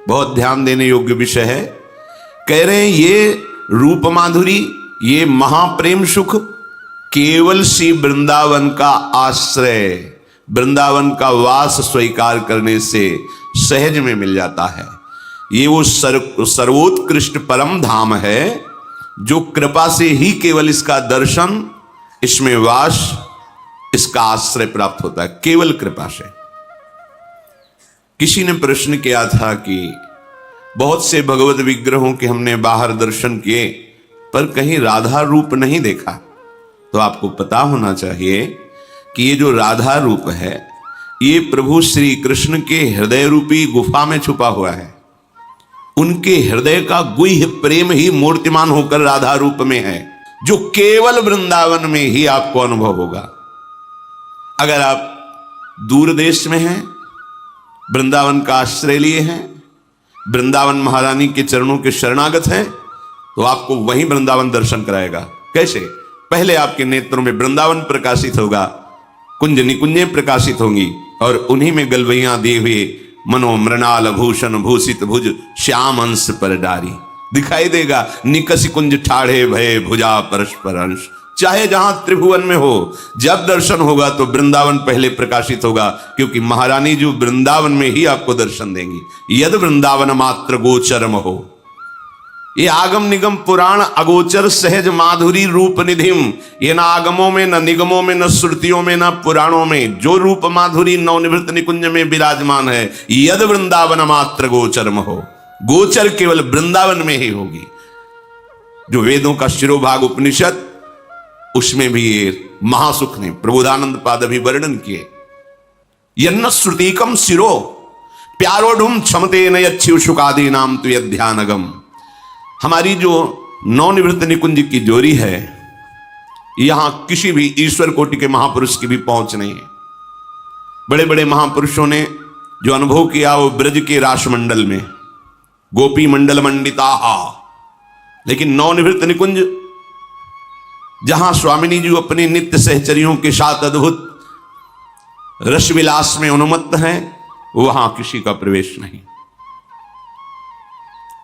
बहुत ध्यान देने योग्य विषय है। कह रहे हैं ये रूप माधुरी, ये महाप्रेम सुख केवल श्री वृंदावन का आश्रय, वृंदावन का वास स्वीकार करने से सहज में मिल जाता है। ये वो सर्वोत्कृष्ट परम धाम है जो कृपा से ही केवल इसका दर्शन, इसमें वास, इसका आश्रय प्राप्त होता है, केवल कृपा से। किसी ने प्रश्न किया था कि बहुत से भगवत विग्रहों के हमने बाहर दर्शन किए पर कहीं राधा रूप नहीं देखा। तो आपको पता होना चाहिए कि ये जो राधा रूप है ये प्रभु श्री कृष्ण के हृदय रूपी गुफा में छुपा हुआ है। उनके हृदय का गुह्य प्रेम ही मूर्तिमान होकर राधा रूप में है, जो केवल वृंदावन में ही आपको अनुभव होगा। अगर आप दूर देश में हैं, वृंदावन का आश्रय लिए हैं, वृंदावन महारानी के चरणों के शरणागत हैं, तो आपको वहीं वृंदावन दर्शन कराएगा। कैसे? पहले आपके नेत्रों में वृंदावन प्रकाशित होगा, कुंज निकुंजें प्रकाशित होंगी और उन्हीं में गलवैयां दिए हुए मनो मृणाल भूषण भूषित भुज श्याम अंश पर डारी दिखाई देगा। निकस कुंज ठाढ़े भय भुजा परस्पर अंश। चाहे जहां त्रिभुवन में हो, जब दर्शन होगा तो वृंदावन पहले प्रकाशित होगा, क्योंकि महारानी जो वृंदावन में ही आपको दर्शन देंगी। यद वृंदावन मात्र गोचरम हो, ये आगम निगम पुराण अगोचर सहज माधुरी रूप निधिम। ये न आगमों में, न निगमों में, न श्रुतियों में, न पुराणों में जो रूप माधुरी नवनिवृत्त निकुंज में विराजमान है, यद वृंदावन मात्र गोचरम हो, गोचर केवल वृंदावन में ही होगी। जो वेदों का शिरोभाग उपनिषद, उसमें भी ये महासुख ने प्रबोधानंद पाद अभी वर्णन किए। यन्न श्रुतिकम शिरो प्यारोढ़ुम क्षमते न यच्छिव शुकादि नाम तु यध्यानगम। हमारी जो नवनिवृत्त निकुंज की जोरी है, यहां किसी भी ईश्वर कोटि के महापुरुष की भी पहुंच नहीं है। बड़े बड़े महापुरुषों ने जो अनुभव किया वो ब्रज के रासमंडल में, गोपी मंडल मंडिता। लेकिन नवनिवृत्त निकुंज जहां स्वामिनी जी अपने नित्य सहचरियों के साथ अद्भुत रसविलास में उन्मत्त हैं, वहां किसी का प्रवेश नहीं।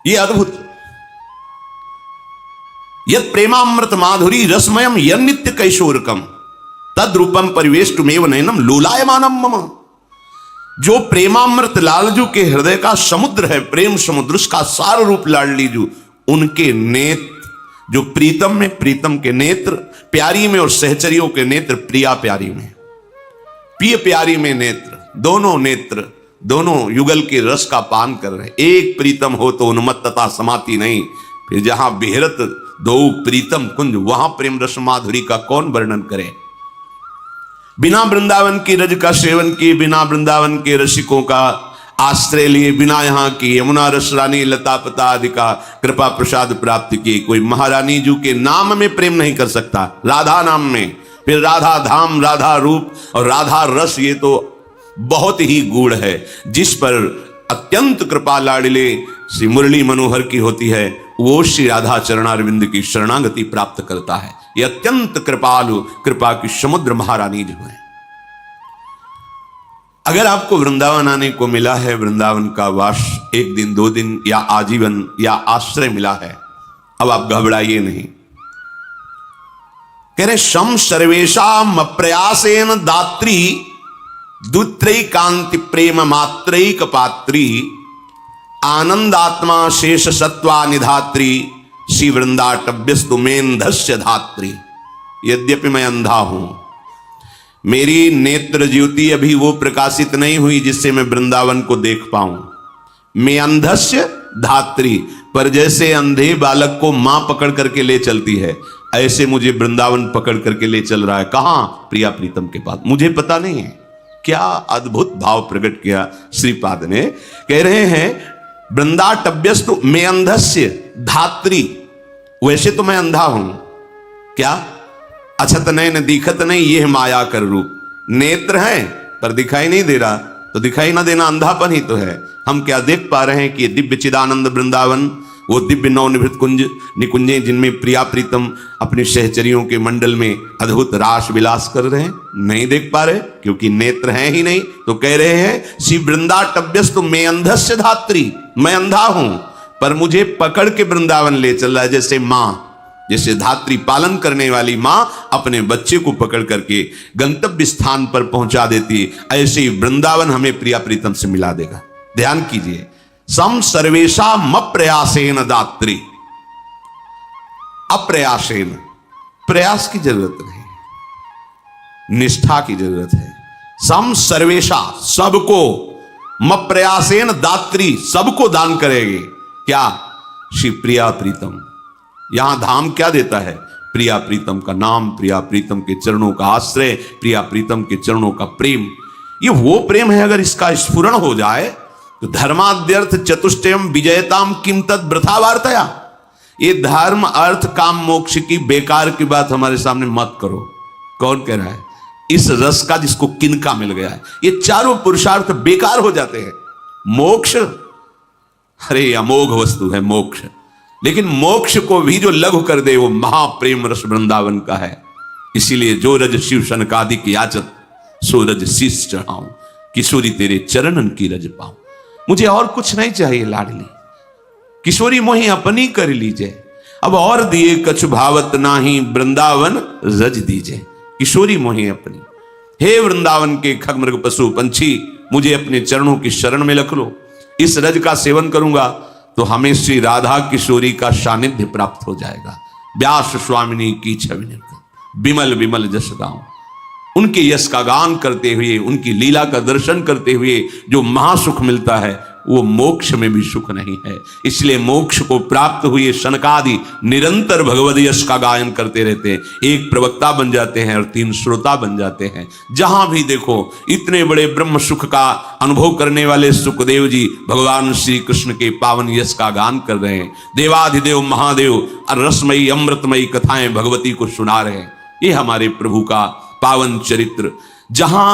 ये अद्भुत यद प्रेमामृत माधुरी रसमयम यन नित्य कैशोरकम तद रूपम परिवेष्टुमेव नयनम लोलायमानम मम। जो प्रेमामृत लालजू के हृदय का समुद्र है, प्रेम समुद्र, उसका सार रूप लाडलीजू, उनके नेत्र जो प्रीतम में प्रीतम के नेत्र, प्यारी में और सहचरियों के नेत्र प्रिया प्यारी में, प्रिय प्यारी में नेत्र, दोनों नेत्र दोनों युगल के रस का पान कर रहे। एक प्रीतम हो तो उन्मत्तता समाती नहीं। फिर जहां बिहरत दो प्रीतम कुंज, वहां प्रेम रस माधुरी का कौन वर्णन करे। बिना वृंदावन की रज का सेवन किए, बिना वृंदावन के रसिकों का आश्रय लिए, बिना यहाँ की यमुना रस रानी लता पता आदि का कृपा प्रसाद प्राप्त किए, कोई महारानी जी के नाम में प्रेम नहीं कर सकता, राधा नाम में। फिर राधा धाम, राधा रूप और राधा रस, ये तो बहुत ही गूढ़ है। जिस पर अत्यंत कृपा लाडले श्री मुरली मनोहर की होती है, वो श्री राधा चरणारविंद की शरणागति प्राप्त करता है। ये अत्यंत कृपालु, कृपा की समुद्र महारानी जो है। अगर आपको वृंदावन आने को मिला है, वृंदावन का वास एक दिन, 2 दिन या आजीवन या आश्रय मिला है, अब आप घबराइए नहीं। कह रहे शम सर्वेशाम अप्रयासेन दात्री दुत्रई कांति प्रेम मात्रैक पात्री आनंदात्मा शेष सत्वा निधात्री श्री वृंदाटव्यस्तु मेंधस्य धात्री। यद्यपि मैं अंधा हूं, मेरी नेत्र ज्योति अभी वो प्रकाशित नहीं हुई जिससे मैं वृंदावन को देख पाऊं। मैं अंधस्य धात्री, पर जैसे अंधे बालक को मां पकड़ करके ले चलती है, ऐसे मुझे वृंदावन पकड़ करके ले चल रहा है। कहां? प्रिया प्रीतम के पास। मुझे पता नहीं है। क्या अद्भुत भाव प्रकट किया श्रीपाद ने। कह रहे हैं वृंदाटव्यस्तु मैं अंधस्य धात्री, वैसे तो मैं अंधा हूं, क्या अछत नयन दिखत नहीं, यह माया कर रूप। नेत्र हैं पर दिखाई नहीं दे रहा, तो दिखाई ना देना अंधापन ही तो है। हम क्या देख पा रहे हैं कि दिव्य चिदानंद वृंदावन वो दिव्य नवनिभृत कुंज निकुंजे जिनमें प्रिया प्रीतम अपनी सहचरियों के मंडल में अद्भुत रास विलास कर रहे हैं, नहीं देख पा रहे क्योंकि नेत्र हैं ही नहीं। तो कह रहे हैं श्री वृंदाटव्यस्तु मैं अंधस्य धात्री, मैं अंधा हूं पर मुझे पकड़ के वृंदावन ले चल रहा है। जैसे मां, जैसे धात्री पालन करने वाली मां अपने बच्चे को पकड़ करके गंतव्य स्थान पर पहुंचा देती, ऐसे ही वृंदावन हमें प्रिया प्रीतम से मिला देगा। ध्यान कीजिए, सम सर्वेशा मप्रयासेन दात्री, अप्रयासेन, प्रयास की जरूरत नहीं, निष्ठा की जरूरत है। सम सर्वेशा, सबको, मप्रयासेन दात्री, सबको दान करेगी। क्या? श्री प्रिया प्रीतम। यहां धाम क्या देता है? प्रिया प्रीतम का नाम, प्रिया प्रीतम के चरणों का आश्रय, प्रिया प्रीतम के चरणों का प्रेम। ये वो प्रेम है, अगर इसका स्फुरण हो जाए तो धर्माद्यर्थ चतुष्टयम विजयताम किम तद वृथा वार्तया। ये धर्म अर्थ काम मोक्ष की बेकार की बात हमारे सामने मत करो। कौन कह रहा है? इस रस का जिसको किनका मिल गया है, ये चारों पुरुषार्थ बेकार हो जाते हैं। मोक्ष, अरे अमोघ वस्तु है मोक्ष, लेकिन मोक्ष को भी जो लघु कर दे वो महाप्रेम रस वृंदावन का है। इसीलिए जो रज शिव शनकादिक याचत सो रज शीस चढ़ाऊं, किशोरी तेरे चरणन की रज पाऊं। मुझे और कुछ नहीं चाहिए लाडली, किशोरी मोहि अपनी कर लीजिए, अब और दिए कछु भावत नाही, वृंदावन रज दीजिए। किशोरी मोहि अपनी, हे वृंदावन के खगमृग पशु पंछी, मुझे अपने चरणों की शरण में रख लो। इस रज का सेवन करूंगा तो हमें श्री राधा किशोरी का सानिध्य प्राप्त हो जाएगा। व्यास स्वामिनी की छवि निर्गत विमल विमल जस गाऊं। उनके यश का गान करते हुए, उनकी लीला का दर्शन करते हुए जो महासुख मिलता है वो मोक्ष में भी सुख नहीं है। इसलिए मोक्ष को प्राप्त हुए शनकादि निरंतर भगवद यश का गायन करते रहते हैं। एक प्रवक्ता बन जाते हैं और 3 श्रोता बन जाते हैं। जहां भी देखो इतने बड़े ब्रह्म सुख का अनुभव करने वाले सुखदेव जी भगवान श्री कृष्ण के पावन यश का गान कर रहे हैं। देवाधिदेव महादेव रसमयी अमृतमयी कथाएं भगवती को सुना रहे हैं। ये हमारे प्रभु का पावन चरित्र, जहां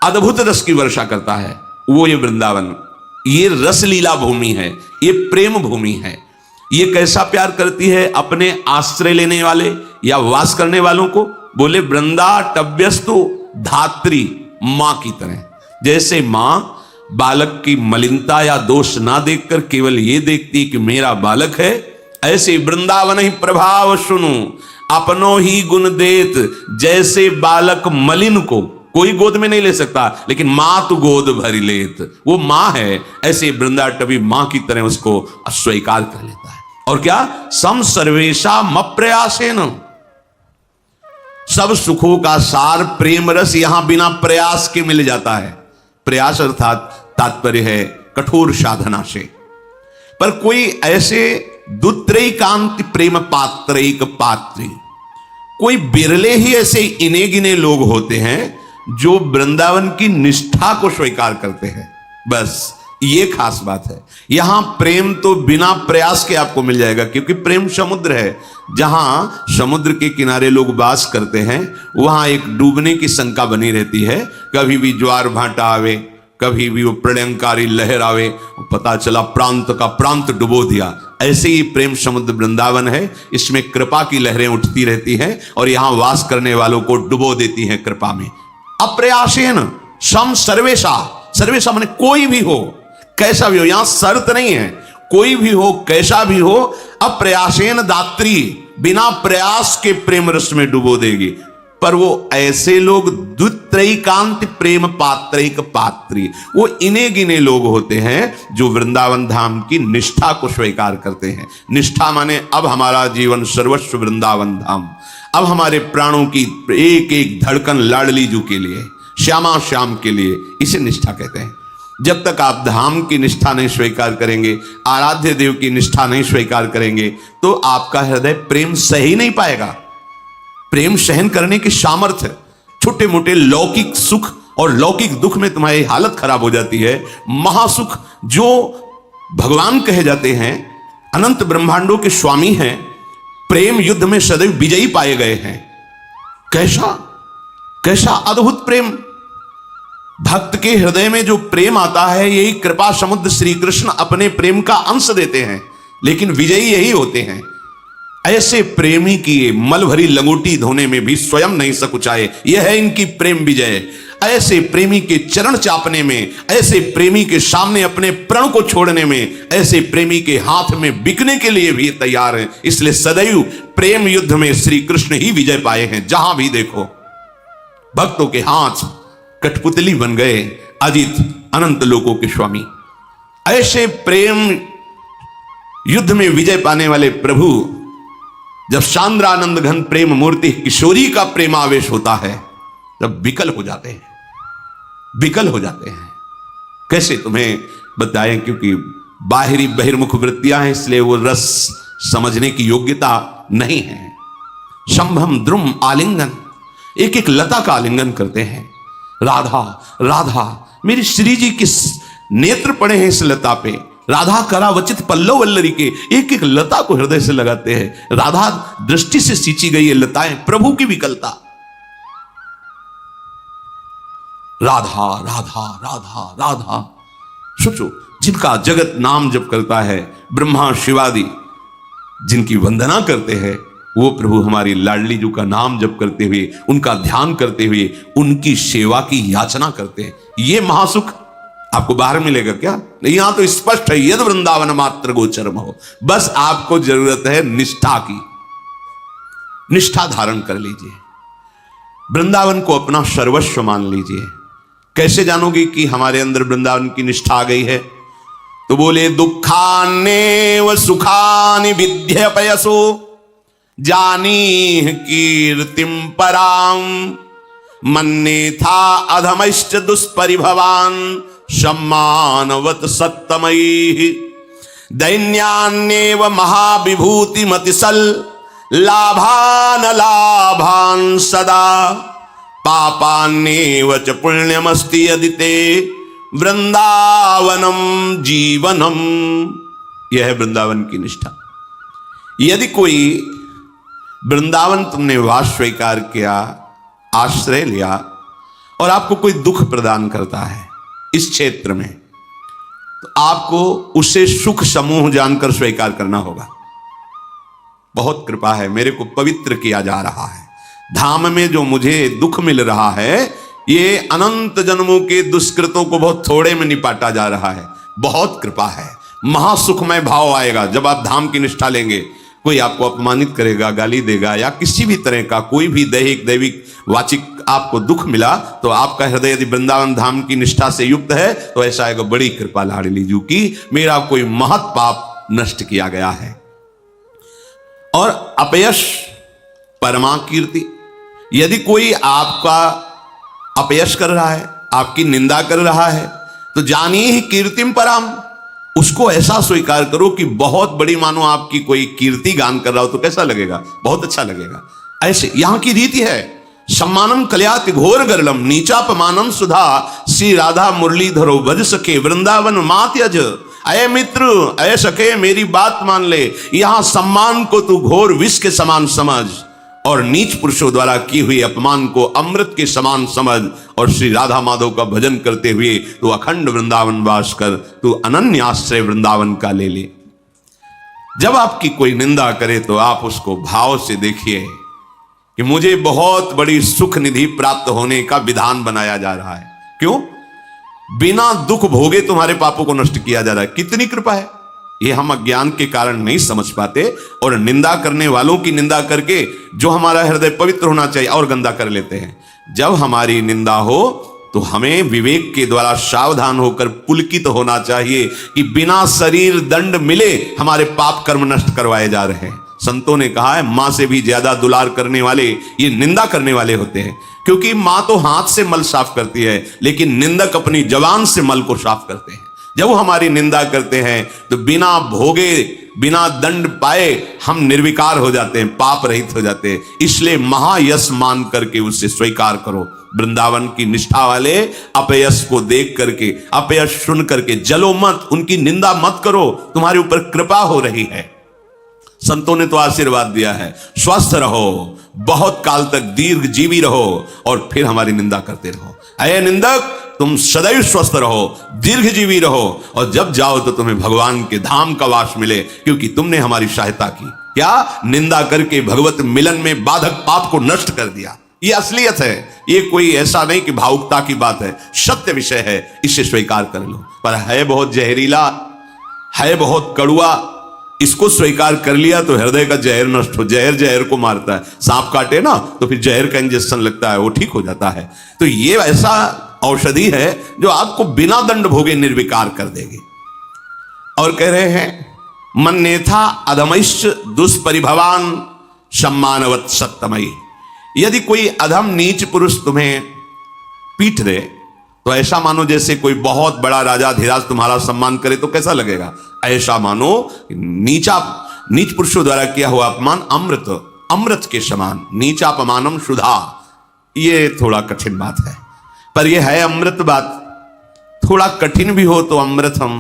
अद्भुत रस की वर्षा करता है वो ये वृंदावन, ये रसलीला भूमि है, ये प्रेम भूमि है। ये कैसा प्यार करती है अपने आश्रय लेने वाले या वास करने वालों को। बोले वृंदाटव्यस्तु धात्री, मां की तरह। जैसे मां बालक की मलिनता या दोष ना देखकर केवल ये देखती कि मेरा बालक है, ऐसे वृंदावन ही प्रभाव सुनो अपनो ही गुण देत। जैसे बालक मलिन को कोई गोद में नहीं ले सकता, लेकिन मां तो गोद भरी लेत, वो मां है, ऐसे वृंदाटवी मां की तरह उसको अस्वीकार कर लेता है। और क्या? सम सर्वेशा मप्रयासेन, सब सुखों का सार प्रेम रस यहां बिना प्रयास के मिल जाता है। प्रयास अर्थात तात्पर्य है कठोर साधना से। पर कोई ऐसे दुत्रैकांत प्रेम पात्रैक पात्री, कोई बिरले ही ऐसे इने गिने लोग होते हैं जो वृंदावन की निष्ठा को स्वीकार करते हैं। बस ये खास बात है। यहां प्रेम तो बिना प्रयास के आपको मिल जाएगा, क्योंकि प्रेम समुद्र है। जहां समुद्र के किनारे लोग वास करते हैं वहां एक डूबने की शंका बनी रहती है। कभी भी ज्वार भाटा आवे, कभी भी वो प्रलयंकारी लहर आवे, पता चला प्रांत का प्रांत डुबो दिया। ऐसे ही प्रेम समुद्र वृंदावन है। इसमें कृपा की लहरें उठती रहती हैं और यहां वास करने वालों को डुबो देती हैं कृपा में। अप्रयासेन सम सर्वेशा, सर्वेशा माने कोई भी हो, कैसा भी हो, यहां शर्त नहीं है, कोई भी हो, कैसा भी हो, अप्रयासेन दात्री, बिना प्रयास के प्रेम रस में डुबो देगी। पर वो ऐसे लोग द्वित्रैकांत प्रेम पात्रैक पात्री, वो इने गिने लोग होते हैं जो वृंदावन धाम की निष्ठा को स्वीकार करते हैं। निष्ठा माने अब हमारा जीवन सर्वस्व वृंदावन धाम, अब हमारे प्राणों की एक एक धड़कन लाडली जू के लिए, श्यामा श्याम के लिए, इसे निष्ठा कहते हैं। जब तक आप धाम की निष्ठा नहीं स्वीकार करेंगे, आराध्य देव की निष्ठा नहीं स्वीकार करेंगे, तो आपका हृदय प्रेम सह ही नहीं पाएगा। प्रेम सहन करने की सामर्थ्य, छोटे मोटे लौकिक सुख और लौकिक दुख में तुम्हारी हालत खराब हो जाती है। महासुख जो भगवान कहे जाते हैं, अनंत ब्रह्मांडों के स्वामी हैं, प्रेम युद्ध में सदैव विजयी पाए गए हैं। कैसा कैसा अद्भुत प्रेम! भक्त के हृदय में जो प्रेम आता है, यही कृपा समुद्र श्री कृष्ण अपने प्रेम का अंश देते हैं। लेकिन विजयी यही होते हैं। ऐसे प्रेमी की मल भरी लंगोटी धोने में भी स्वयं नहीं सकुचाए, यह है इनकी प्रेम विजय। ऐसे प्रेमी के चरण चापने में, ऐसे प्रेमी के सामने अपने प्रण को छोड़ने में, ऐसे प्रेमी के हाथ में बिकने के लिए भी तैयार हैं। इसलिए सदैव प्रेम युद्ध में श्री कृष्ण ही विजय पाए हैं। जहां भी देखो भक्तों के हाथ कठपुतली बन गए अजित अनंत लोकों के स्वामी। ऐसे प्रेम युद्ध में विजय पाने वाले प्रभु जब सांद्रानंद घन प्रेम मूर्ति किशोरी का प्रेमावेश होता है तब विकल हो जाते हैं, विकल हो जाते हैं। कैसे तुम्हें बताएं, क्योंकि बाहरी बहिर्मुख वृत्तियां हैं, इसलिए वो रस समझने की योग्यता नहीं है। शंभम द्रुम आलिंगन, एक एक लता का आलिंगन करते हैं। राधा राधा, मेरी श्री जी के नेत्र पड़े हैं इस लता पे। राधा करावचित पल्लव वल्लरी के, एक एक लता को हृदय से लगाते हैं। राधा दृष्टि से सींची गई ये लताएं, प्रभु की विकलता। राधा राधा राधा राधा, सोचो जिनका जगत नाम जप करता है, ब्रह्मा शिवादि जिनकी वंदना करते हैं, वो प्रभु हमारी लाडली जी का नाम जप करते हुए, उनका ध्यान करते हुए, उनकी सेवा की याचना करते हैं। ये महासुख आपको बाहर मिलेगा क्या? नहीं, यहां तो स्पष्ट है, यद वृंदावन मात्र गोचरम हो। बस आपको जरूरत है निष्ठा की, निष्ठा धारण कर लीजिए, वृंदावन को अपना सर्वस्व मान लीजिए। कैसे जानोगे कि हमारे अंदर वृंदावन की निष्ठा आ गई है? तो बोले दुखान्नेव सुखानि विद्यपयसो जानी कीर्तिम पराम मन्ने था अधमश्च दुष्परिभवान सम्मानवत सत्तमयी दैन्यान्नेव महाविभूतिमतिसल लाभान लाभान सदा पापान्नेव च पुण्यमस्ति यदिते वृंदावनम जीवनम। यह है वृंदावन की निष्ठा। यदि कोई वृंदावन तुमने वास स्वीकार किया, आश्रय लिया, और आपको कोई दुख प्रदान करता है इस क्षेत्र में, तो आपको उसे सुख समूह जानकर स्वीकार करना होगा। बहुत कृपा है, मेरे को पवित्र किया जा रहा है। धाम में जो मुझे दुख मिल रहा है, ये अनंत जन्मों के दुष्कृतों को बहुत थोड़े में निपाटा जा रहा है। बहुत कृपा है, महासुखमय भाव आएगा जब आप धाम की निष्ठा लेंगे। कोई आपको अपमानित करेगा, गाली देगा, या किसी भी तरह का कोई भी दैहिक दैविक वाचिक आपको दुख मिला, तो आपका हृदय यदि वृंदावन धाम की निष्ठा से युक्त है, तो ऐसा आएगा, बड़ी कृपा लाडली जी की, मेरा कोई महत पाप नष्ट किया गया है। और अपयश परमा कीर्ति, यदि कोई आपका अपयश कर रहा है, आपकी निंदा कर रहा है, तो जानिए ही कीर्तिम पराम, उसको ऐसा स्वीकार करो कि बहुत बड़ी, मानो आपकी कोई कीर्ति गान कर रहा हो, तो कैसा लगेगा? बहुत अच्छा लगेगा। ऐसे यहां की रीति है। सम्मानम कल्याति घोर गरलम नीचापमानम सुधा श्री राधा मुरलीधरो भज सके वृंदावन मात यज। अय मित्र, अय सके, मेरी बात मान ले। यहां सम्मान को तू घोर विष के समान समझ, और नीच पुरुषों द्वारा की हुई अपमान को अमृत के समान समझ, और श्री राधा माधव का भजन करते हुए तू अखंड वृंदावन वास कर, तू अनन्य आश्रय वृंदावन का ले ले। जब आपकी कोई निंदा करे तो आप उसको भाव से देखिए कि मुझे बहुत बड़ी सुख निधि प्राप्त होने का विधान बनाया जा रहा है। क्यों? बिना दुख भोगे तुम्हारे पापों को नष्ट किया जा रहा है। कितनी कृपा है! ये हम अज्ञान के कारण नहीं समझ पाते, और निंदा करने वालों की निंदा करके जो हमारा हृदय पवित्र होना चाहिए और गंदा कर लेते हैं। जब हमारी निंदा हो तो हमें विवेक के द्वारा सावधान होकर पुलकित होना चाहिए कि बिना शरीर दंड मिले हमारे पाप कर्म नष्ट करवाए जा रहे हैं। संतों ने कहा है, मां से भी ज्यादा दुलार करने वाले ये निंदा करने वाले होते हैं, क्योंकि मां तो हाथ से मल साफ करती है, लेकिन निंदक अपनी जबान से मल को साफ करते हैं। जब वो हमारी निंदा करते हैं तो बिना भोगे, बिना दंड पाए हम निर्विकार हो जाते हैं, पाप रहित हो जाते हैं। इसलिए महायश मान करके उसे स्वीकार करो। वृंदावन की निष्ठा वाले अपयश को देख करके, अपयश सुन करके जलो मत, उनकी निंदा मत करो, तुम्हारे ऊपर कृपा हो रही है। संतों ने तो आशीर्वाद दिया है, स्वस्थ रहो, बहुत काल तक दीर्घ जीवी रहो, और फिर हमारी निंदा करते रहो। अय निंदक, तुम सदैव स्वस्थ रहो, दीर्घजीवी रहो, और जब जाओ तो तुम्हें भगवान के धाम का वास मिले, क्योंकि तुमने हमारी सहायता की। क्या निंदा करके भगवत मिलन में बाधक पाप को नष्ट कर दिया। ये असलियत है, ये कोई ऐसा नहीं कि भावुकता की बात है, सत्य विषय है, इसे स्वीकार कर लो। पर है बहुत जहरीला, है बहुत कड़ुआ, इसको स्वीकार कर लिया तो हृदय का जहर नष्ट हो। जहर जहर को मारता है, सांप काटे ना तो फिर जहर का इंजेक्शन लगता है, वो ठीक हो जाता है। तो ये ऐसा औषधि है जो आपको बिना दंड भोगे निर्विकार कर देगी। और कह रहे हैं मन्नेथा अधमैश्च दुष्परिभवान सम्मानवत सत्तमयी। यदि कोई अधम नीच पुरुष तुम्हें पीट दे तो ऐसा मानो जैसे कोई बहुत बड़ा राजा धीराज तुम्हारा सम्मान करे, तो कैसा लगेगा। ऐसा मानो नीच पुरुषों द्वारा किया हुआ अपमान अमृत के समान, नीचापमानम शुधा। ये थोड़ा कठिन बात है, पर यह है अमृत बात। थोड़ा कठिन भी हो तो अमृत हम।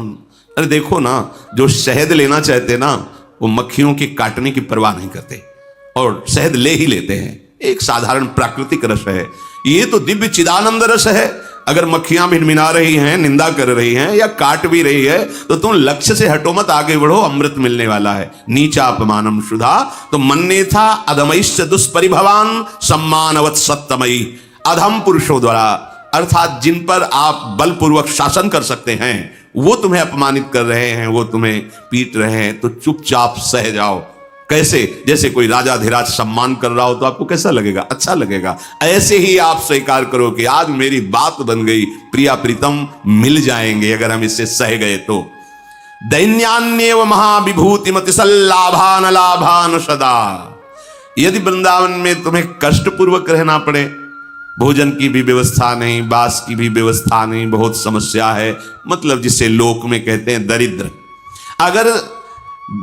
अरे देखो ना, जो शहद लेना चाहते ना, वो मक्खियों के काटने की परवाह नहीं करते और शहद ले ही लेते हैं। एक साधारण प्राकृतिक रस है, ये तो दिव्य चिदानंद रस है। अगर मक्खियां भिनभिना रही हैं, निंदा कर रही हैं या काट भी रही है, तो तुम लक्ष्य से हटो मत, आगे बढ़ो, अमृत मिलने वाला है। नीचा अपमानम शुधा। तो मन्नेथा अधमैश्च दुष्परिभवान सम्मानवत सत्तमयी। अधम पुरुषों द्वारा, अर्थात जिन पर आप बलपूर्वक शासन कर सकते हैं, वो तुम्हें अपमानित कर रहे हैं, वो तुम्हें पीट रहे हैं, तो चुपचाप सह जाओ। कैसे, जैसे कोई राजाधिराज सम्मान कर रहा हो तो आपको कैसा लगेगा, अच्छा लगेगा। ऐसे ही आप स्वीकार करो कि आज मेरी बात बन गई, प्रिया प्रीतम मिल जाएंगे अगर हम इससे सह गए तो। दैन्यान्येव महाविभूतिमति सल्लाभान लाभान सदा। यदि वृंदावन में तुम्हें कष्ट पूर्वक रहना पड़े, भोजन की भी व्यवस्था नहीं, बास की भी व्यवस्था नहीं, बहुत समस्या है, मतलब जिसे लोक में कहते हैं दरिद्र। अगर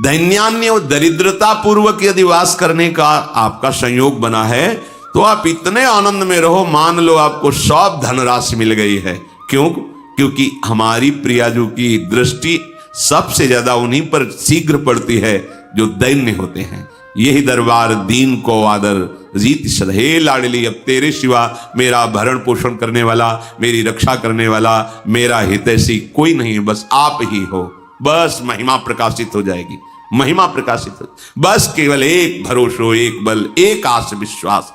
दैन्यान्य और दरिद्रता पूर्वक यदि वास करने का आपका संयोग बना है, तो आप इतने आनंद में रहो, मान लो आपको सब धनराशि मिल गई है। क्यों? क्योंकि हमारी प्रियाजू की दृष्टि सबसे ज्यादा उन्हीं पर शीघ्र पड़ती है जो दैन्य होते हैं। यही दरबार दीन को आदर जीत सधे लाडली। अब तेरे सिवा मेरा भरण पोषण करने वाला, मेरी रक्षा करने वाला, मेरा हितैषी कोई नहीं, बस आप ही हो। बस महिमा प्रकाशित हो जाएगी, महिमा प्रकाशित हो। बस केवल एक भरोसो, एक बल, एक आस विश्वास।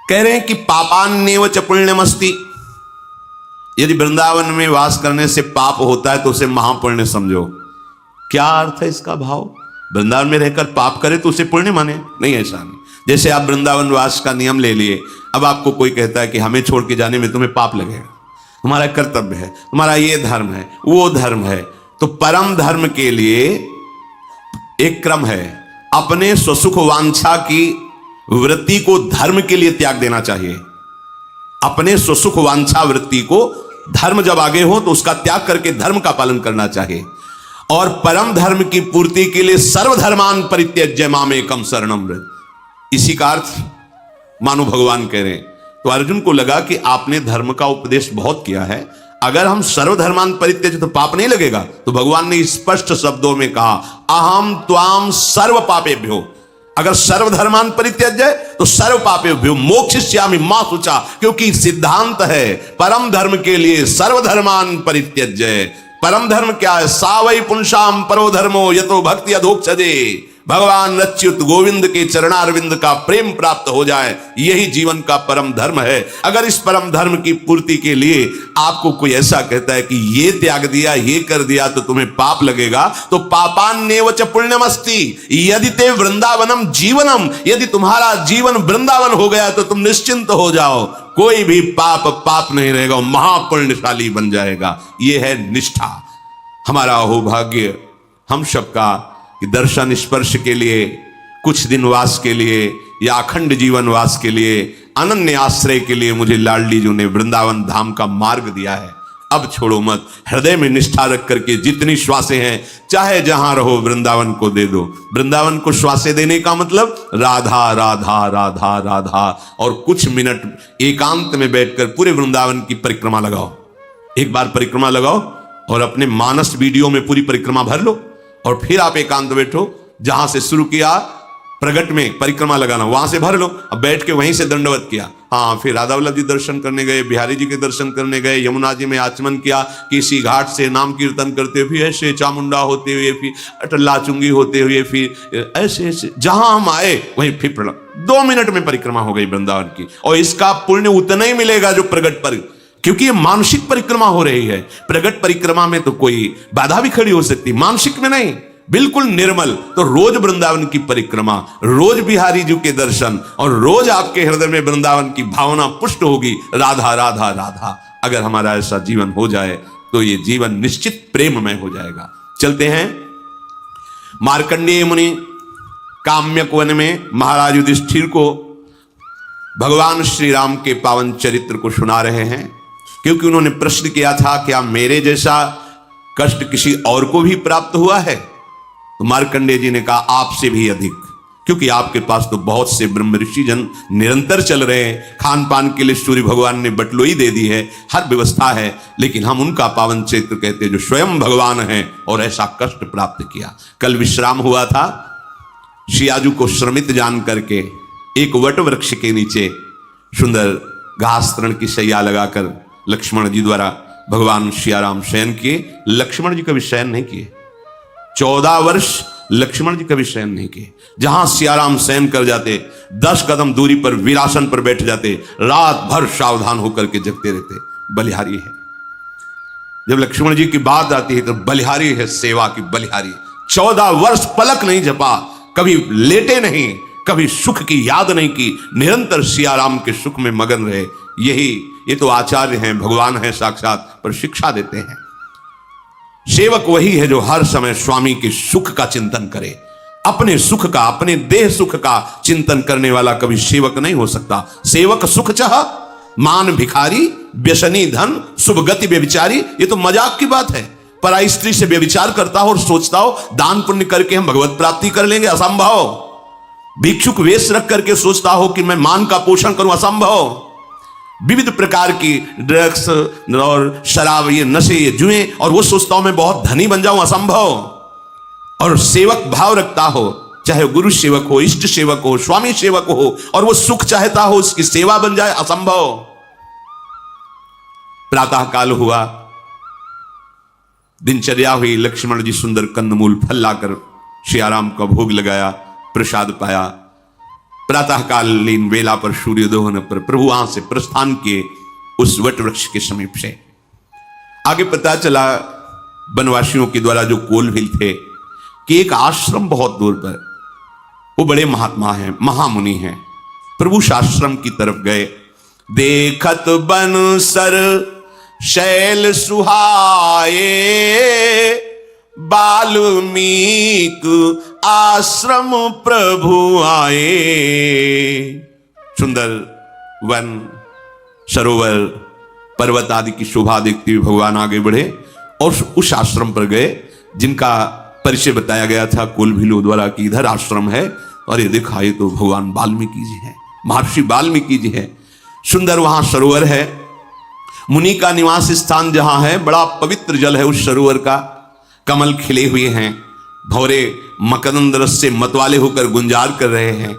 कह रहे हैं कि पापान्येव च पुण्यमस्ति। यदि वृंदावन में वास करने से पाप होता है तो उसे महापुण्य समझो। क्या अर्थ है इसका भाव? वृंदावन में रहकर पाप करे तो उसे पुण्य माने? नहीं, ऐसा नहीं। जैसे आप वृंदावन वास का नियम ले लिए, अब आपको कोई कहता है कि हमें छोड़ के जाने में तुम्हें पाप लगेगा, तुम्हारा कर्तव्य है, तुम्हारा ये धर्म है, वो धर्म है। तो परम धर्म के लिए एक क्रम है, अपने स्वसुख वांछा की वृत्ति को धर्म के लिए त्याग देना चाहिए। अपने स्वसुख वांछा वृत्ति को, धर्म जब आगे हो तो उसका त्याग करके धर्म का पालन करना चाहिए। और परम धर्म की पूर्ति के लिए सर्वधर्मान परित्यज्य मामेकम शरणम व्रज। इसी का अर्थ मानो भगवान कह रहे हैं। तो अर्जुन को लगा कि आपने धर्म का उपदेश बहुत किया है, अगर हम सर्वधर्मान परित्यज तो पाप नहीं लगेगा। तो भगवान ने स्पष्ट शब्दों में कहा, अहम त्वाम सर्व पापेभ्यो। अगर सर्वधर्मान परित्यज है तो सर्व पापेभ्यो मोक्षयिष्यामि मा शुचा। क्योंकि सिद्धांत है परम धर्म के लिए सर्वधर्मान परित्यज। परम धर्म क्या है? सा वै पुंसाम परो धर्मो यतो भक्ति अधोक्षजे। भगवान अच्युत गोविंद के चरणारविंद का प्रेम प्राप्त हो जाए, यही जीवन का परम धर्म है। अगर इस परम धर्म की पूर्ति के लिए आपको कोई ऐसा कहता है कि ये त्याग दिया, ये कर दिया तो तुम्हें पाप लगेगा, तो पापान्येव च पुण्यमस्ति। यदि ते वृंदावनम जीवनम, यदि तुम्हारा जीवन वृंदावन हो गया तो तुम निश्चिंत हो जाओ, कोई भी पाप नहीं रहेगा, महापुण्यशाली बन जाएगा। यह है निष्ठा। हमारा अहोभाग्य हम सबका कि दर्शन स्पर्श के लिए, कुछ दिन वास के लिए या अखंड जीवन वास के लिए, अनन्य आश्रय के लिए मुझे लाडली जी ने वृंदावन धाम का मार्ग दिया है। अब छोड़ो मत, हृदय में निष्ठा रख करके जितनी श्वासें हैं, चाहे जहां रहो, वृंदावन को दे दो। वृंदावन को श्वासें देने का मतलब राधा राधा राधा राधा। और कुछ मिनट एकांत में बैठकर पूरे वृंदावन की परिक्रमा लगाओ। एक बार परिक्रमा लगाओ और अपने मानस वीडियो में पूरी परिक्रमा भर लो, और फिर आप एकांत बैठो। जहां से शुरू किया प्रगट में परिक्रमा लगाना, वहां से भर लो। अब बैठ के वहीं से दंडवत किया। हाँ, फिर राधा वल्लभ जी दर्शन करने गए, बिहारी जी के दर्शन करने गए, यमुना जी में आचमन किया, किसी घाट से नाम कीर्तन करते हुए, फिर ऐसे चामुंडा होते हुए, फिर अटल्ला चुंगी होते हुए, फिर ऐसे ऐसे जहां हम आए वहीं फिर 2 मिनट में परिक्रमा हो गई वृंदावन की। और इसका पुण्य उतना ही मिलेगा जो प्रगट पर, क्योंकि ये मानसिक परिक्रमा हो रही है। प्रगट परिक्रमा में तो कोई बाधा भी खड़ी हो सकती, मानसिक में नहीं, बिल्कुल निर्मल। तो रोज वृंदावन की परिक्रमा, रोज बिहारी जी के दर्शन, और रोज आपके हृदय में वृंदावन की भावना पुष्ट होगी, राधा राधा राधा। अगर हमारा ऐसा जीवन हो जाए तो ये जीवन निश्चित प्रेममय हो जाएगा। चलते हैं, मार्कंडेय मुनि काम्यक वन में महाराज युधिष्ठिर को भगवान श्री राम के पावन चरित्र को सुना रहे हैं, क्योंकि उन्होंने प्रश्न किया था, क्या मेरे जैसा कष्ट किसी और को भी प्राप्त हुआ है? तो मार्कंडेय जी ने कहा, आपसे भी अधिक, क्योंकि आपके पास तो बहुत से ब्रह्म ऋषि जन निरंतर चल रहे हैं, खान पान के लिए सूर्य भगवान ने बटलोई दे दी है, हर व्यवस्था है, लेकिन हम उनका पावन चरित्र कहते हैं जो स्वयं भगवान है और ऐसा कष्ट प्राप्त किया। कल विश्राम हुआ था, शियाजू को श्रमित जान करके एक वट वृक्ष के नीचे सुंदर घास तृण की शैया लगाकर लक्ष्मण जी द्वारा भगवान सियाराम शयन किए। लक्ष्मण जी कभी शयन नहीं किए, 14 वर्ष लक्ष्मण जी कभी शयन नहीं किए। जहां सियाराम शयन कर जाते, 10 कदम दूरी पर वीरासन पर बैठ जाते, रात भर सावधान होकर के जगते रहते। बलिहारी है, जब लक्ष्मण जी की बात आती है तो बलिहारी है, सेवा की बलिहारी। 14 वर्ष पलक नहीं झपा, कभी लेटे नहीं, कभी सुख की याद नहीं की, निरंतर सियाराम के सुख में मगन रहे। ये तो आचार्य हैं, भगवान हैं साक्षात, पर शिक्षा देते हैं। सेवक वही है जो हर समय स्वामी के सुख का चिंतन करे। अपने सुख का, अपने देह सुख का चिंतन करने वाला कभी सेवक नहीं हो सकता। सेवक सुख चाह, मान भिखारी, व्यसनी धन, शुभ गति व्यभिचारी। ये तो मजाक की बात है। पराई स्त्री से व्यभिचार करता हो और सोचता हो दान पुण्य करके हम भगवत प्राप्ति कर लेंगे, असंभव। भिक्षुक वेश रख करके सोचता हो कि मैं मान का पोषण करूं, असंभव। विविध प्रकार की ड्रग्स और शराब, ये नशे, ये जुए, और वो सोचता हूं मैं बहुत धनी बन जाऊं, असंभव। और सेवक भाव रखता हो, चाहे गुरु सेवक हो, इष्ट सेवक हो, स्वामी सेवक हो, और वो सुख चाहता हो उसकी सेवा बन जाए, असंभव। प्रातः काल हुआ, दिनचर्या हुई, लक्ष्मण जी सुंदर कंदमूल फल लाकर सियाराम का भोग लगाया, प्रसाद पाया। प्रातःकालीन वेला पर सूर्योदय होने पर प्रभु वहां से प्रस्थान किए उस वट वृक्ष के समीप से। आगे पता चला वनवासियों के द्वारा जो कोलभिल थे कि एक आश्रम बहुत दूर पर, वो बड़े महात्मा हैं, महामुनि हैं। प्रभु आश्रम की तरफ गए। देखत बन सर शैल सुहाए, वाल्मीक आश्रम प्रभु आए। सुंदर वन, सरोवर, पर्वत आदि की शोभा देखते हुए भगवान आगे बढ़े और उस आश्रम पर गए जिनका परिचय बताया गया था कोलभिलों द्वारा कि इधर आश्रम है। और ये देखा, ये तो भगवान वाल्मीकि जी हैं, महर्षि वाल्मीकि जी हैं। सुंदर वहां सरोवर है, मुनि का निवास स्थान जहां है, बड़ा पवित्र जल है उस सरोवर का। कमल खिले हुए हैं, भौरे मकरंद रस से मतवाले होकर गुंजार कर रहे हैं,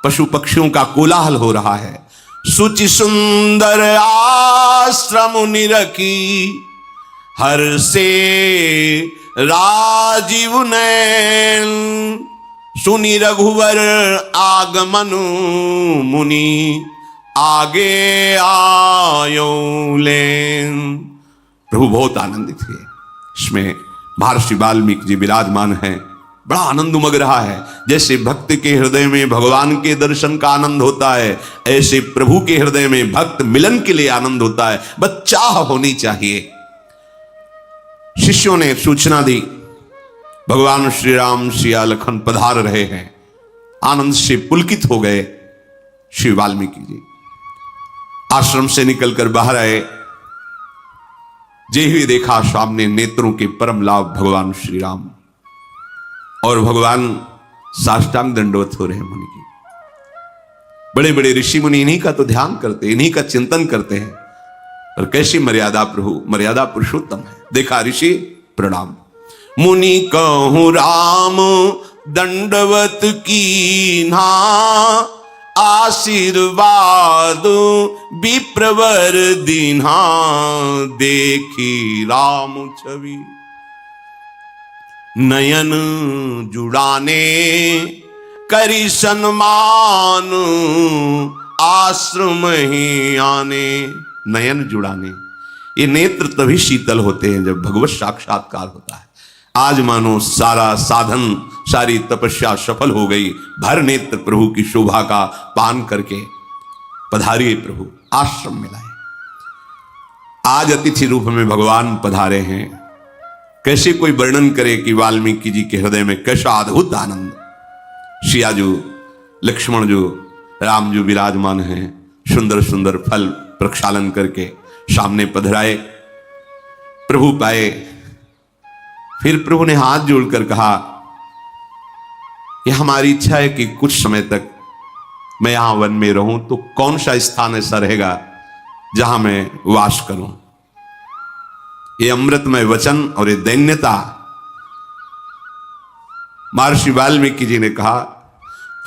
पशु पक्षियों का कोलाहल हो रहा है। सुचि सुंदर आश्रम निरखी, हर से राजीव नैन, सुनि रघुवर आगमन, मुनि आगे आयो लेन। प्रभु बहुत आनंदित हुए। इसमें महर्षि वाल्मीकि जी विराजमान हैं। बड़ा आनंद उमग रहा है। जैसे भक्त के हृदय में भगवान के दर्शन का आनंद होता है, ऐसे प्रभु के हृदय में भक्त मिलन के लिए आनंद होता है। बस चाह होनी चाहिए। शिष्यों ने सूचना दी, भगवान श्री राम सिया लखन पधार रहे हैं। आनंद से पुलकित हो गए श्री वाल्मीकि जी। आश्रम से निकलकर बाहर आए, जे हुए देखा सामने नेत्रों के परम लाभ भगवान श्री राम, और भगवान साष्टांग दंडवत हो रहे हैं मुनि की। बड़े बड़े ऋषि मुनि इन्हीं का तो ध्यान करते, इन्हीं का चिंतन करते हैं। और कैसी मर्यादा, प्रभु मर्यादा पुरुषोत्तम है। देखा ऋषि प्रणाम। मुनि कहूं राम दंडवत कीन्हा, आशीर्वाद विप्रवर दीन्हा, देखी राम छवि। नयन जुड़ाने करी सन्मान, आश्रम ही आने। नयन जुड़ाने, ये नेत्र तभी शीतल होते हैं जब भगवत साक्षात्कार होता है। आज मानो सारा साधन, सारी तपस्या सफल हो गई, भर नेत्र प्रभु की शोभा का पान करके पधारिए प्रभु, आश्रम में लाए। आज अतिथि रूप में भगवान पधारे हैं। कैसे कोई वर्णन करे कि वाल्मीकि जी के हृदय में कैसा अद्भुत आनंद। सिया जो, लक्ष्मण जो, राम जो विराजमान हैं, सुंदर सुंदर फल प्रक्षालन करके सामने पधराए, प्रभु पाए। फिर प्रभु ने हाथ जोड़कर कहा कि हमारी इच्छा है कि कुछ समय तक मैं यहां वन में रहूं, तो कौन सा स्थान ऐसा रहेगा जहां मैं वास करूं। ये अमृतमय वचन और ये दैन्यता। महर्षि वाल्मीकि जी ने कहा,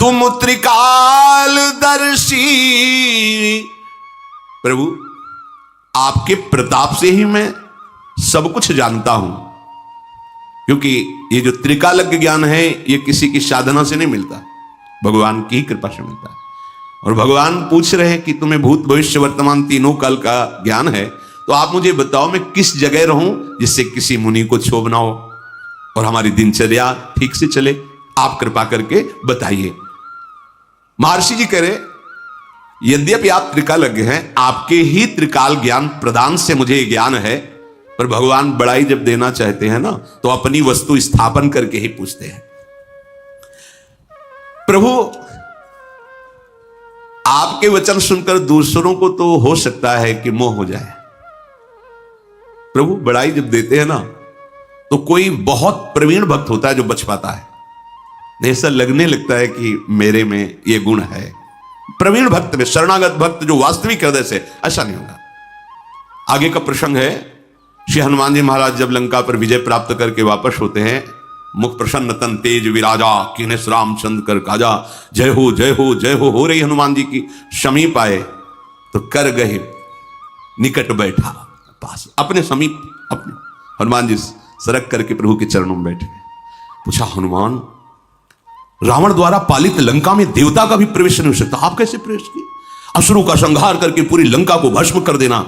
तुम त्रिकाल दर्शी प्रभु, आपके प्रताप से ही मैं सब कुछ जानता हूं। क्योंकि ये जो त्रिकालज्ञ ज्ञान है, ये किसी की साधना से नहीं मिलता, भगवान की ही कृपा से मिलता है। और भगवान पूछ रहे हैं कि तुम्हें भूत भविष्य वर्तमान तीनों काल का ज्ञान है, तो आप मुझे बताओ मैं किस जगह रहूं जिससे किसी मुनि को क्षोभ ना हो और हमारी दिनचर्या ठीक से चले। आप कृपा करके बताइए। महर्षि जी कह रहे, यद्यपि आप त्रिकालज्ञ हैं, आपके ही त्रिकाल ज्ञान प्रदान से मुझे ज्ञान है, पर भगवान बड़ाई जब देना चाहते हैं ना, तो अपनी वस्तु स्थापन करके ही पूछते हैं। प्रभु, आपके वचन सुनकर दूसरों को तो हो सकता है कि मोह हो जाए। प्रभु बड़ाई जब देते हैं ना, तो कोई बहुत प्रवीण भक्त होता है जो बच पाता है। ऐसा लगने लगता है कि मेरे में ये गुण है। प्रवीण भक्त में, शरणागत भक्त जो वास्तविक हृदय से, ऐसा नहीं होगा। आगे का प्रसंग है, श्री हनुमान जी महाराज जब लंका पर विजय प्राप्त करके वापस होते हैं, मुख प्रसन्न तन तेज विराजा, कीने रामचंद्र कर काजा, जय हो जय हो जय हो रही हनुमान जी की। समीप आए तो कर गए निकट बैठा पास, अपने समीप अपने हनुमान जी सरक करके प्रभु के चरणों में बैठे। पूछा, हनुमान, रावण द्वारा पालित लंका में देवता का भी प्रवेश नहीं हो सकता, आप कैसे प्रवेश किए? असुरों का संहार करके पूरी लंका को भस्म कर देना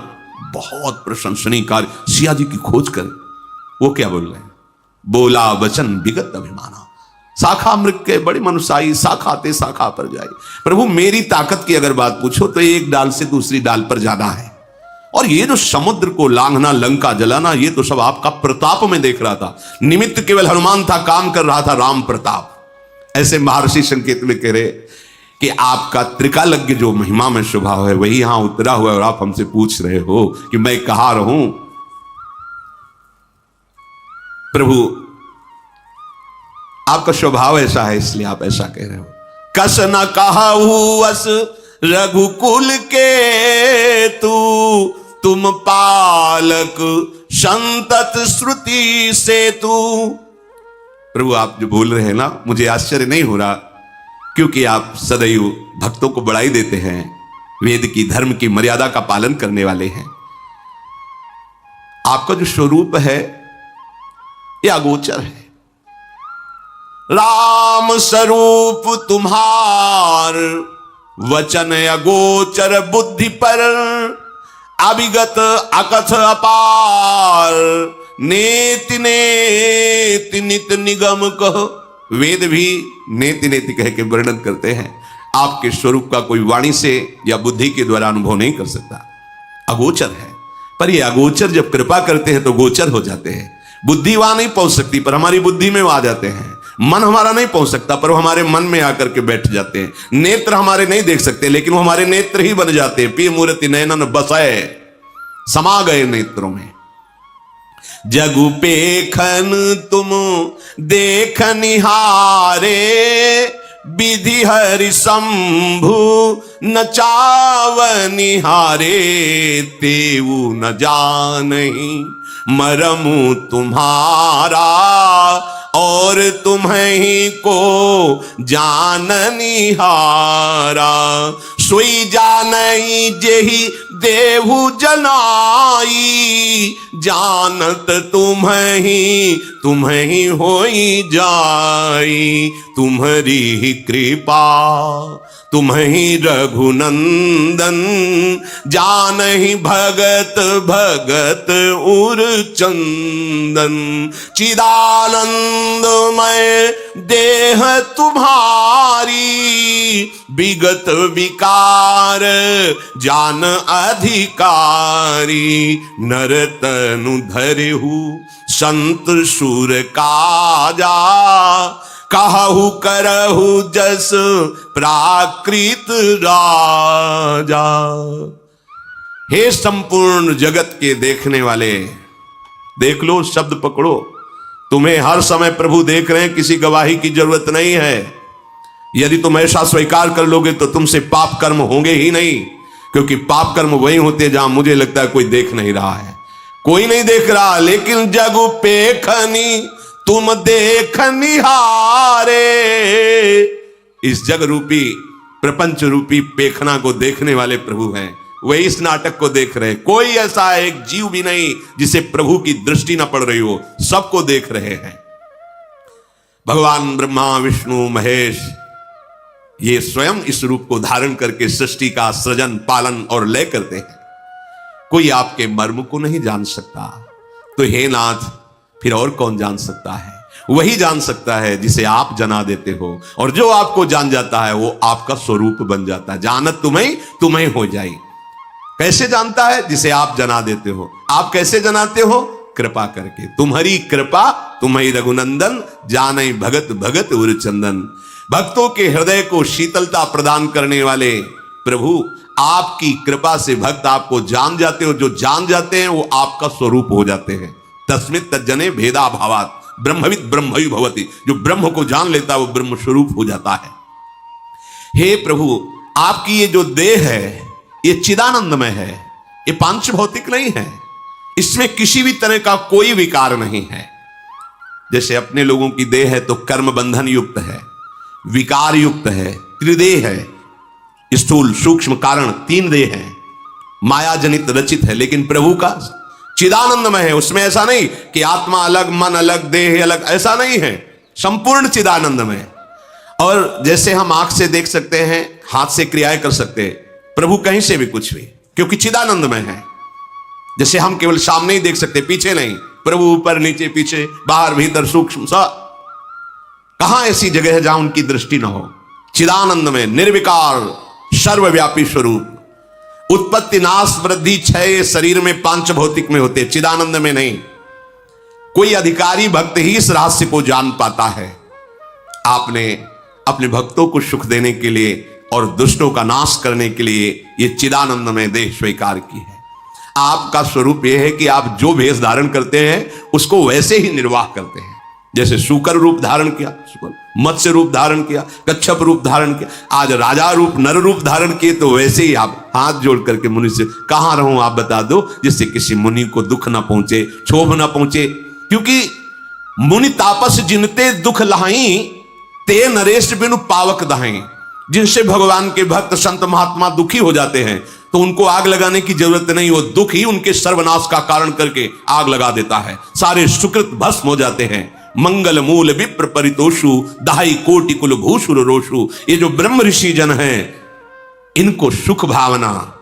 बहुत प्रशंसनीय कार्य। सिया जी की खोज कर वो क्या बोल रहे हैं? बोला वचन विगत अभिमाना, शाखा मृग के बड़े मनुष्य, शाखाते शाखा पर जाए। प्रभु मेरी ताकत की अगर बात पूछो तो एक डाल से दूसरी डाल पर जाना है, और ये जो समुद्र को लांघना, लंका जलाना, ये तो सब आपका प्रताप में देख रहा था। निमित्त केवल हनुमान था, काम कर रहा था राम प्रताप। ऐसे महर्षि संकेत में कह रहे कि आपका त्रिकालज्ञ जो महिमा में स्वभाव है वही यहां उतरा हुआ है, और आप हमसे पूछ रहे हो कि मैं कहां रहूं। प्रभु आपका स्वभाव ऐसा है, इसलिए आप ऐसा कह रहे हो। कस न कहू अस रघुकुल के तू, तुम पालक संतत श्रुति से तू। प्रभु आप जो बोल रहे हैं ना, मुझे आश्चर्य नहीं हो रहा, क्योंकि आप सदैव भक्तों को बढ़ाई देते हैं, वेद की धर्म की मर्यादा का पालन करने वाले हैं। आपका जो स्वरूप है यह अगोचर है। राम स्वरूप तुम्हार, वचन अगोचर बुद्धि पर, अभिगत अकथ अपार, नेति नेति नित निगम कह। वेद भी नेति नेति कह के वर्णन करते हैं। आपके स्वरूप का कोई वाणी से या बुद्धि के द्वारा अनुभव नहीं कर सकता, अगोचर है। पर ये अगोचर जब कृपा करते हैं तो गोचर हो जाते हैं। बुद्धि वहां नहीं पहुंच सकती, पर हमारी बुद्धि में वो आ जाते हैं। मन हमारा नहीं पहुंच सकता, पर वो हमारे मन में आकर के बैठ जाते हैं। नेत्र हमारे नहीं देख सकते, लेकिन वो हमारे नेत्र ही बन जाते हैं। पी मूर्ति नयनन बसाए, समा गए नेत्रों में। जगु पेखन तुम देख निहारे, विधि हरि शंभु न चाव निहारे, तेऊ न जानहि मरमु तुम्हारा, और तुम्हें को जाननिहारा। सोई जानई जेहि देहु जनाई, जानत तुम्हें होई जाई। तुम्हारी कृपा तुम्हें रघुनंदन, जानहि भगत भगत उर चंदन। चिदानंदमय देह तुम्हारी, विगत विकार जान अधिकारी। नरतनु धरहु संत सुर काजा, कहु करहु जस प्राकृत राजा। हे संपूर्ण जगत के देखने वाले, देख लो, शब्द पकड़ो। तुम्हें हर समय प्रभु देख रहे हैं, किसी गवाही की जरूरत नहीं है। यदि तुम ऐसा स्वीकार कर लोगे तो तुमसे पाप कर्म होंगे ही नहीं, क्योंकि पाप कर्म वही होते जहां मुझे लगता है कोई देख नहीं रहा है। कोई नहीं देख रहा, लेकिन जग पेखनी तुम देख निहारे। इस जग रूपी प्रपंच रूपी पेखना को देखने वाले प्रभु हैं, वही इस नाटक को देख रहे हैं। कोई ऐसा एक जीव भी नहीं जिसे प्रभु की दृष्टि न पड़ रही हो, सबको देख रहे हैं। भगवान ब्रह्मा विष्णु महेश ये स्वयं इस रूप को धारण करके सृष्टि का सृजन पालन और लय करते हैं। कोई आपके मर्म को नहीं जान सकता, तो हे नाथ फिर और कौन जान सकता है? वही जान सकता है जिसे आप जना देते हो, और जो आपको जान जाता है वो आपका स्वरूप बन जाता है। जानत तुम्हें हो जाए। कैसे जानता है? जिसे आप जना देते हो। आप कैसे जनाते हो? कृपा करके। तुम्हारी कृपा तुम्हें रघुनंदन, जानई भगत भगत उर चंदन। भक्तों के हृदय को शीतलता प्रदान करने वाले प्रभु, आपकी कृपा से भक्त आपको जान जाते हो। जो जान जाते हैं वो आपका स्वरूप हो जाते हैं। तस्मित् तज्जने भेदा भावात ब्रह्मविद ब्रह्मयु भवति। जो ब्रह्म को जान लेता है वो ब्रह्म स्वरूप हो जाता है। हे प्रभु, आपकी ये जो देह है ये चिदानंदमय है, ये पांच भौतिक नहीं है। इसमें किसी भी तरह का कोई विकार नहीं है। जैसे अपने लोगों की देह है तो कर्म बंधन युक्त है, विकार युक्त है, त्रिदेह है, स्थूल सूक्ष्म कारण, तीन देह है, माया जनित रचित है। लेकिन प्रभु का चिदानंदमय है। उसमें ऐसा नहीं कि आत्मा अलग, मन अलग, देह अलग, ऐसा नहीं है। संपूर्ण चिदानंदमय। और जैसे हम आंख से देख सकते हैं, हाथ से क्रियाएं कर सकते हैं, प्रभु कहीं से भी कुछ भी, क्योंकि चिदानंदमय है। जैसे हम केवल सामने ही देख सकते, पीछे नहीं। प्रभु ऊपर नीचे पीछे बाहर भीतर सूक्ष्म सा, कहां ऐसी जगह है जहां उनकी दृष्टि ना हो। चिदानंदमय, निर्विकार, सर्वव्यापी स्वरूप। उत्पत्ति नाश वृद्धि क्षय शरीर में पांच भौतिक में होते, चिदानंद में नहीं। कोई अधिकारी भक्त ही इस रहस्य को जान पाता है। आपने अपने भक्तों को सुख देने के लिए और दुष्टों का नाश करने के लिए ये चिदानंद में देह स्वीकार की है। आपका स्वरूप यह है कि आप जो भेष धारण करते हैं उसको वैसे ही निर्वाह करते हैं। जैसे शूकर रूप धारण किया, मत्स्य रूप धारण किया, कच्छप रूप धारण किया, आज राजा रूप नर रूप धारण किए, तो वैसे ही आप हाथ जोड़ करके मुनि से, कहां रहूं आप बता दो, जिससे किसी मुनि को दुख ना पहुंचे, क्षोभ ना पहुंचे। क्योंकि मुनि तापस जिनते दुख लहाई, ते नरेश बिनु पावक दहाई। जिनसे भगवान के भक्त संत महात्मा दुखी हो जाते हैं तो उनको आग लगाने की जरूरत नहीं, वो दुख ही उनके सर्वनाश का कारण करके आग लगा देता है। सारे सुकृत भस्म हो जाते हैं। मंगल मूल विप्र परितोषु, दहाई कोटि कुल भूषुर रोषु। ये जो ब्रह्म ऋषि जन हैं, इनको सुख भावना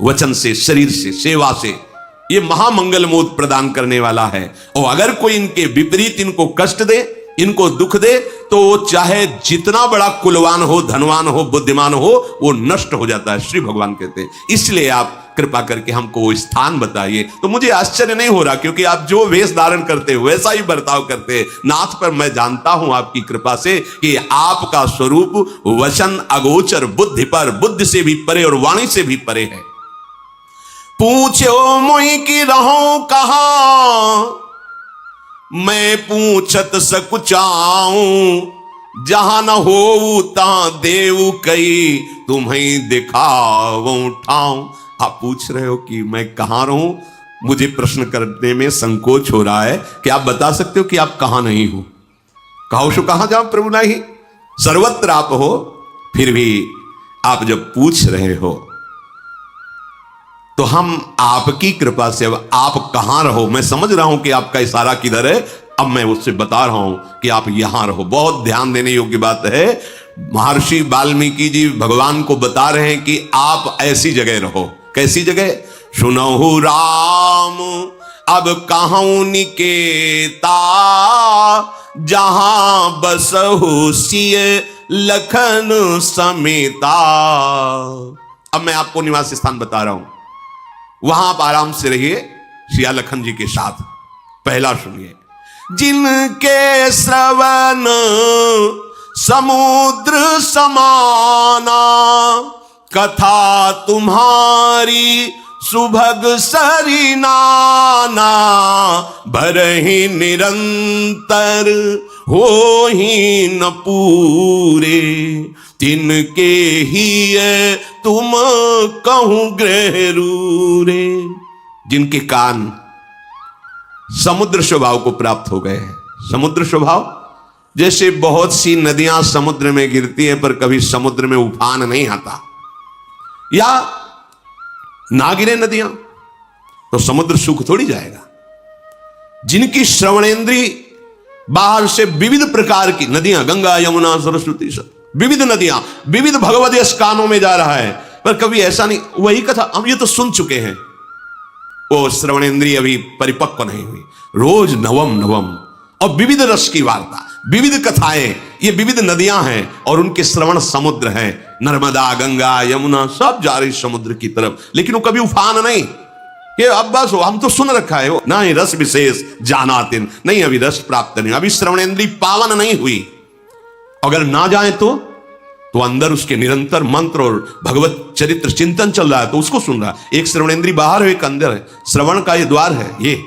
वचन से, शरीर से, सेवा से ये महामंगल मोद प्रदान करने वाला है। और अगर कोई इनके विपरीत इनको कष्ट दे, इनको दुख दे, तो वो चाहे जितना बड़ा कुलवान हो, धनवान हो, बुद्धिमान हो, वो नष्ट हो जाता है। श्री भगवान कहते हैं, इसलिए आप कृपा करके हमको वो स्थान बताइए। तो मुझे आश्चर्य नहीं हो रहा, क्योंकि आप जो वेश धारण करते हैं वैसा ही बर्ताव करते हैं। नाथ, पर मैं जानता हूं आपकी कृपा से कि आपका स्वरूप वचन अगोचर, बुद्धि पर, बुद्धि से भी परे और वाणी से भी परे है। पूछो मुई की रहूं कहां, मैं पूछत सकुचाऊं। जहां न हो तहां देव कई, तुम्हें दिखाऊं ठाऊं। आप पूछ रहे हो कि मैं कहां रहूं, मुझे प्रश्न करने में संकोच हो रहा है कि आप बता सकते हो कि आप कहां नहीं हो। कहो सो कहां जाऊं प्रभु नहीं, सर्वत्र आप हो, फिर भी आप जब पूछ रहे हो तो हम आपकी कृपा से, अब आप कहां रहो, मैं समझ रहा हूं कि आपका इशारा किधर है, अब मैं उससे बता रहा हूं कि आप यहां रहो। बहुत ध्यान देने योग्य बात है। महर्षि वाल्मीकि जी भगवान को बता रहे हैं कि आप ऐसी जगह रहो। कैसी जगह? सुनहु राम अब कहूं निकेता, जहां बसहु सिय लखन समेता। अब मैं आपको निवास स्थान बता रहा हूं, वहां आप आराम से रहिए सिया लखन जी के साथ। पहला सुनिए, जिनके श्रवण समुद्र समाना, कथा तुम्हारी सुभग सरिनाना, भरहि निरंतर हो ही न पूरे, तिनके ही तुम कहूं ग्रह रूरे। जिनके कान समुद्र स्वभाव को प्राप्त हो गए हैं। समुद्र स्वभाव, जैसे बहुत सी नदियां समुद्र में गिरती हैं पर कभी समुद्र में उफान नहीं आता, या ना गिरे नदियां तो समुद्र सूख थोड़ी जाएगा। जिनकी श्रवणेंद्री बाहर से विविध प्रकार की नदियां, गंगा यमुना सरस्वती, सब विविध नदियां, विविध भगवत यश कानों में जा रहा है, पर कभी ऐसा नहीं, वही कथा हम ये तो सुन चुके हैं, वो श्रवणेंद्री अभी परिपक्व नहीं हुई। रोज नवम नवम और विविध रस की वार्ता, विविध कथाएं, ये विविध नदियां हैं और उनके श्रवण समुद्र हैं। नर्मदा, गंगा, यमुना सब जा रही समुद्र की तरफ, लेकिन वो कभी उफान नहीं। ये अब बस हम तो सुन रखा है, वो नहीं रस विशेष जानातिन, नहीं अभी रस प्राप्त नहीं, अभी श्रवणेंद्री पावन नहीं हुई। अगर ना जाए तो अंदर उसके निरंतर मंत्र और भगवत चरित्र चिंतन चल रहा है, तो उसको सुन रहा है। एक श्रवणेंद्री बाहर है, एक अंदर है। श्रवण का ये द्वार है ये,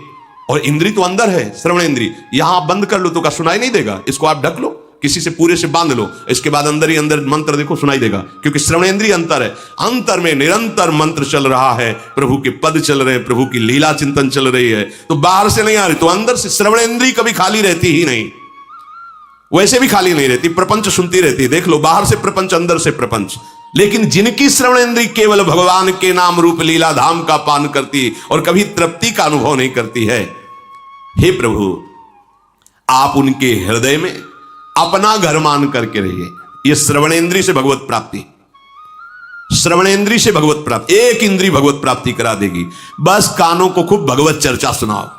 और इंद्री तो अंदर है। श्रवणेंद्री यहां बंद कर लो तो का सुनाई नहीं देगा, इसको आप ढक लो, किसी से पूरे से बांध लो, इसके बाद अंदर ही अंदर मंत्र देखो सुनाई देगा, क्योंकि श्रवणेंद्री अंतर है। अंतर में निरंतर मंत्र चल रहा है, प्रभु के पद चल रहे हैं, प्रभु की लीला चिंतन चल रही है, तो बाहर से नहीं आ रही, तो अंदर से श्रवणेंद्री कभी खाली रहती ही नहीं। वैसे भी खाली नहीं रहती, प्रपंच सुनती रहती है। देख लो, बाहर से प्रपंच, अंदर से प्रपंच। लेकिन जिनकी श्रवणेंद्री केवल भगवान के नाम रूप लीला धाम का पान करती और कभी तृप्ति का अनुभव नहीं करती है, हे प्रभु आप उनके हृदय में अपना घर मान करके रहिए। यह श्रवणेंद्री से भगवत प्राप्ति, श्रवणेंद्री से भगवत प्राप्ति, एक इंद्री भगवत प्राप्ति करा देगी। बस कानों को खूब भगवत चर्चा सुनाओ,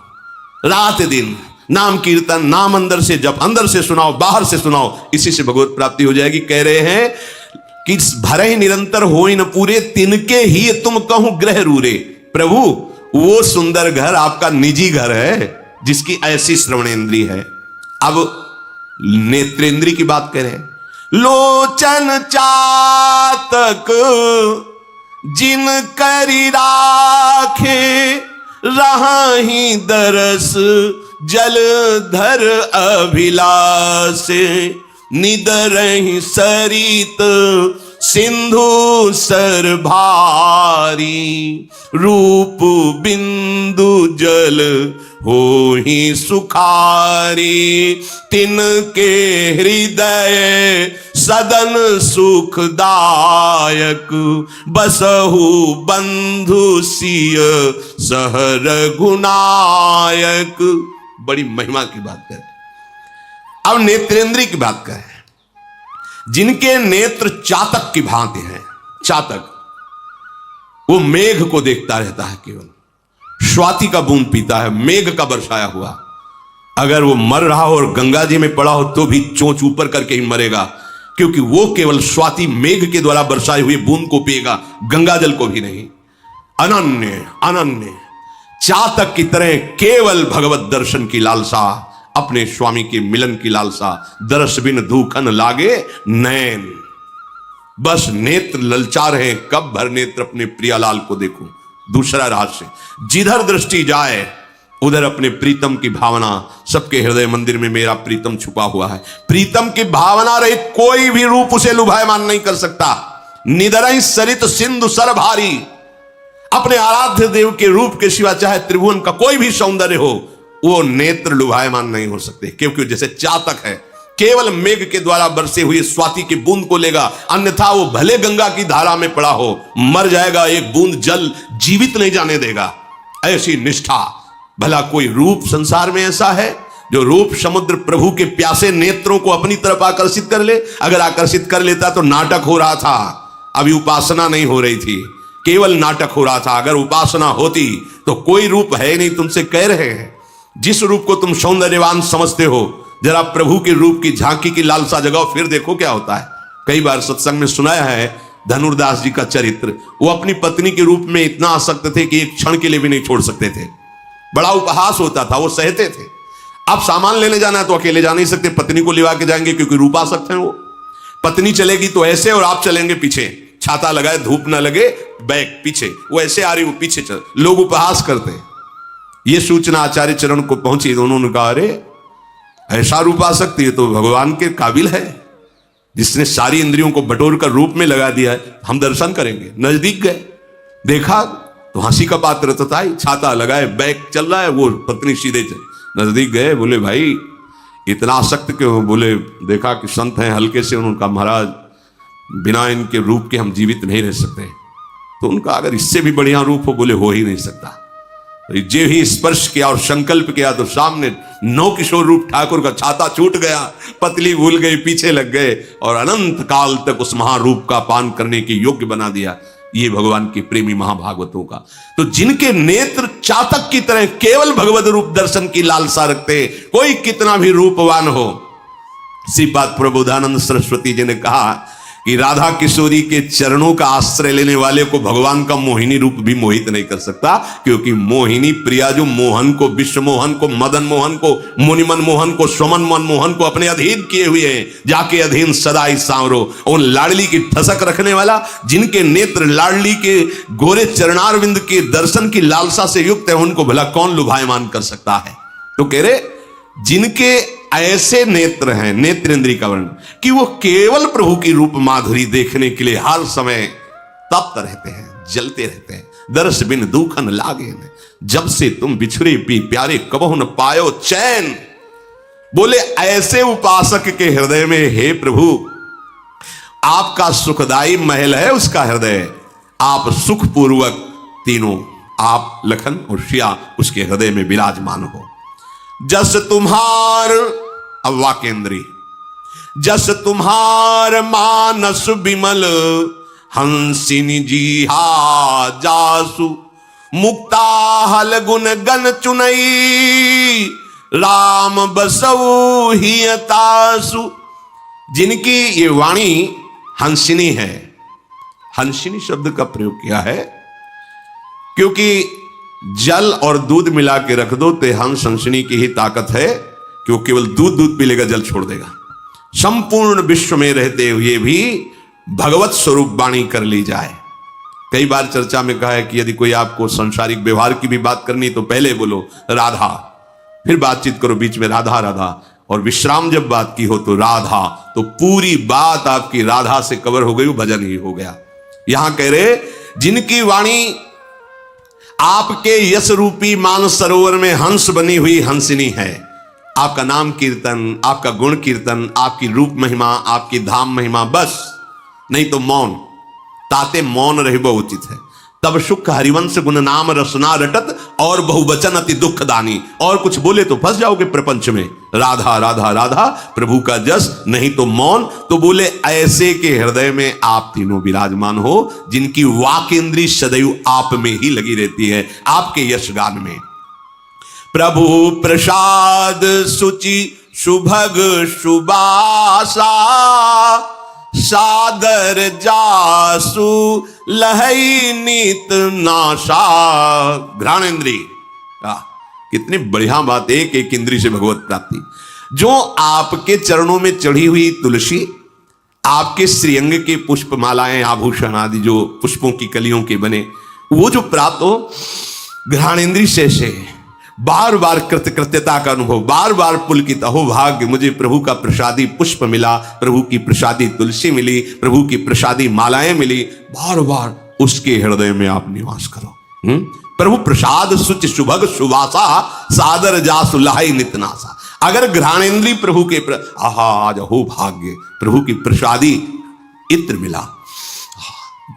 रात दिन नाम कीर्तन, नाम अंदर से जप, अंदर से सुनाओ, बाहर से सुनाओ, इसी से भगवत प्राप्ति हो जाएगी। कह रहे हैं कि भरे निरंतर होई न पूरे, तिनके ही तुम कहूं ग्रह रूरे। प्रभु वो सुंदर घर आपका निजी घर है जिसकी ऐसी श्रवणेंद्री है। अब नेत्रेंद्री की बात करें, लोचन चातक जिन करी राखे, रही दरस जलधर अभिलाषे, निदरहि सरित सिंधु सर भारी, रूप बिंदु जल होहि सुखारी, तिनके हृदय सदन सुखदायक, बसहु बंधु सिय सहर गुनायक। बड़ी महिमा की बात करें। अब नेत्रेंद्री की बात करें, जिनके नेत्र चातक की भांति हैं। चातक वो मेघ को देखता रहता है, केवल स्वाति का बूंद पीता है, मेघ का बरसाया हुआ। अगर वो मर रहा हो और गंगा जी में पड़ा हो तो भी चोंच ऊपर करके ही मरेगा, क्योंकि वो केवल स्वाति मेघ के द्वारा बरसाए हुए बूंद को पिएगा, गंगा जल को भी नहीं। अनन्य अनन्य चातक की तरह केवल भगवत दर्शन की लालसा, अपने स्वामी के मिलन की लालसा। दर्श बिन धूखन लागे नैन, बस नेत्र ललचा रहे, कब भर नेत्र अपने प्रियालाल को देखूं। दूसरा रहस्य, जिधर दृष्टि जाए उधर अपने प्रीतम की भावना। सबके हृदय मंदिर में मेरा प्रीतम छुपा हुआ है। प्रीतम की भावना रहित कोई भी रूप उसे लुभायमान नहीं कर सकता। निदरहि सरित सिंधु सर भारी, अपने आराध्य देव के रूप के सिवा चाहे त्रिभुवन का कोई भी सौंदर्य हो, वो नेत्र लुभायमान नहीं हो सकते, क्योंकि जैसे चातक है केवल मेघ के द्वारा बरसे हुए स्वाति की बूंद को लेगा, अन्यथा वो भले गंगा की धारा में पड़ा हो मर जाएगा, एक बूंद जल जीवित नहीं जाने देगा। ऐसी निष्ठा। भला कोई रूप संसार में ऐसा है जो रूप समुद्र प्रभु के प्यासे नेत्रों को अपनी तरफ आकर्षित कर ले? अगर आकर्षित कर लेता तो नाटक हो रहा था, अभी उपासना नहीं हो रही थी, केवल नाटक हो रहा था। अगर उपासना होती तो कोई रूप है नहीं, तुमसे कह रहे हैं। जिस रूप को तुम सौंदर्यवान समझते हो, जरा प्रभु के रूप की झांकी की लालसा जगाओ, फिर देखो क्या होता है। कई बार सत्संग में सुनाया है धनुर्दास जी का चरित्र। वो अपनी पत्नी के रूप में इतना आसक्त थे कि एक क्षण के लिए भी नहीं छोड़ सकते थे। बड़ा उपहास होता था, वो सहते थे। अब सामान लेने जाना है तो अकेले जा नहीं सकते, पत्नी को लिवा के जाएंगे क्योंकि रूपासक्त हैं वो। पत्नी चलेगी तो ऐसे और आप चलेंगे पीछे, छाता लगाए धूप ना लगे, बैक पीछे, वो ऐसे आ रही वो पीछे चल, लोग उपहास करते। ये सूचना आचार्य चरण को पहुंची तो उन्होंने कहा, अरे ऐसा रूपासक्ति तो भगवान के काबिल है, जिसने सारी इंद्रियों को बटोर कर रूप में लगा दिया है। हम दर्शन करेंगे। नजदीक गए, देखा तो हंसी का पात्र तथा ही, छाता लगाए बैक चल रहा है, वो पत्नी सीधे नजदीक गए, बोले भाई इतना आसक्त क्यों? बोले देखा कि संत हैं हल्के से, उन्होंने कहा महाराज बिना इनके रूप के हम जीवित नहीं रह सकते। तो उनका अगर इससे भी बढ़िया रूप हो, बोले हो ही नहीं सकता। जे ही स्पर्श किया और संकल्प किया तो सामने नौ किशोर रूप ठाकुर का छाता छूट गया, पतली भूल गई, पीछे लग गए और अनंत काल तक उस महारूप का पान करने के योग्य बना दिया। ये भगवान के प्रेमी महाभागवतों का। तो जिनके नेत्र चातक की तरह केवल भगवत रूप दर्शन की लालसा रखते, कोई कितना भी रूपवान हो। श्रीपाद प्रबोधानंद सरस्वती जी ने कहा कि राधा किशोरी के चरणों का आश्रय लेने वाले को भगवान का मोहिनी रूप भी मोहित नहीं कर सकता, क्योंकि मोहिनी प्रिया जो मोहन को, विश्व मोहन को, मदन मोहन को, मुनिमन मोहन को, स्वमन मन मोहन को अपने अधीन किए हुए हैं, जाके अधीन सदा ही सांवरो। उन लाडली की ठसक रखने वाला, जिनके नेत्र लाडली के गोरे चरणारविंद के दर्शन की लालसा से युक्त है, उनको भला कौन लुभायमान कर सकता है? तो कह रहे जिनके ऐसे नेत्र हैं, नेत्र इंद्री का वर्ण, कि वो केवल प्रभु की रूप माधुरी देखने के लिए हर समय तप्त रहते हैं, जलते रहते हैं। दर्श बिन दुखन लागे, जब से तुम बिछड़े पी प्यारे कबहु न पायो चैन। बोले ऐसे उपासक के हृदय में, हे प्रभु आपका सुखदाई महल है उसका हृदय, आप सुखपूर्वक तीनों, आप लखन और श्रिया उसके हृदय में विराजमान हो। जस तुम्हार, अब वाकेंद्री, जस तुम्हार मानस विमल हंसिनी जी हा जासु, मुक्ता हल गुण गण चुनई राम बसऊ हियतासु। जिनकी ये वाणी हंसिनी है, हंसिनी शब्द का प्रयोग किया है क्योंकि जल और दूध मिला के रख दो तो हंस हंसिनी की ही ताकत है कि वो केवल दूध पी लेगा, जल छोड़ देगा। संपूर्ण विश्व में रहते हुए भी भगवत स्वरूप वाणी कर ली जाए। कई बार चर्चा में कहा है कि यदि कोई आपको सांसारिक व्यवहार की भी बात करनी तो पहले बोलो राधा, फिर बातचीत करो बीच में राधा राधा, और विश्राम जब बात की हो तो राधा, तो पूरी बात आपकी राधा से कवर हो गई, वो भजन ही हो गया। यहां कह रहे जिनकी वाणी आपके यश रूपी मानस सरोवर में हंस बनी हुई हंसिनी है। आपका नाम कीर्तन, आपका गुण कीर्तन, आपकी रूप महिमा, आपकी धाम महिमा, बस नहीं तो मौन, ताते मौन रहबो उचित है। तब सुख हरिवंश गुण नाम रसना रटत और बहुवचन अति दुखदानी। और कुछ बोले तो फंस जाओगे प्रपंच में। राधा राधा राधा प्रभु का जस, नहीं तो मौन। तो बोले ऐसे के हृदय में आप तीनों विराजमान हो, जिनकी वाक इंद्री सदैव आप में ही लगी रहती है, आपके यश गान में। प्रभु प्रसाद सुचि सुभग सुबासा, सादर जासु लहई नीत नाशा। घ्राणेन्द्री, कितनी बढ़िया बात है, एक एक इंद्री से भगवत प्राप्ति। जो आपके चरणों में चढ़ी हुई तुलसी, आपके श्रीअंग के पुष्प मालाएं आभूषण आदि जो पुष्पों की कलियों के बने, वो जो प्राप्त हो घ्राणेन्द्री से बार बार कृतकृत्यता का अनुभव, बार बार पुलकित, अहो भाग्य मुझे प्रभु का प्रसादी पुष्प मिला, प्रभु की प्रसादी तुलसी मिली, प्रभु की प्रसादी मालाएं मिली। बार बार उसके हृदय में आप निवास करो। प्रभु प्रसाद सुच सुभग सुवासा, सादर जासु लहाई नितनासा। अगर घ्राणेन्द्रीय प्रभु के आहा आज हो भाग्य, प्रभु की प्रसादी इत्र मिला,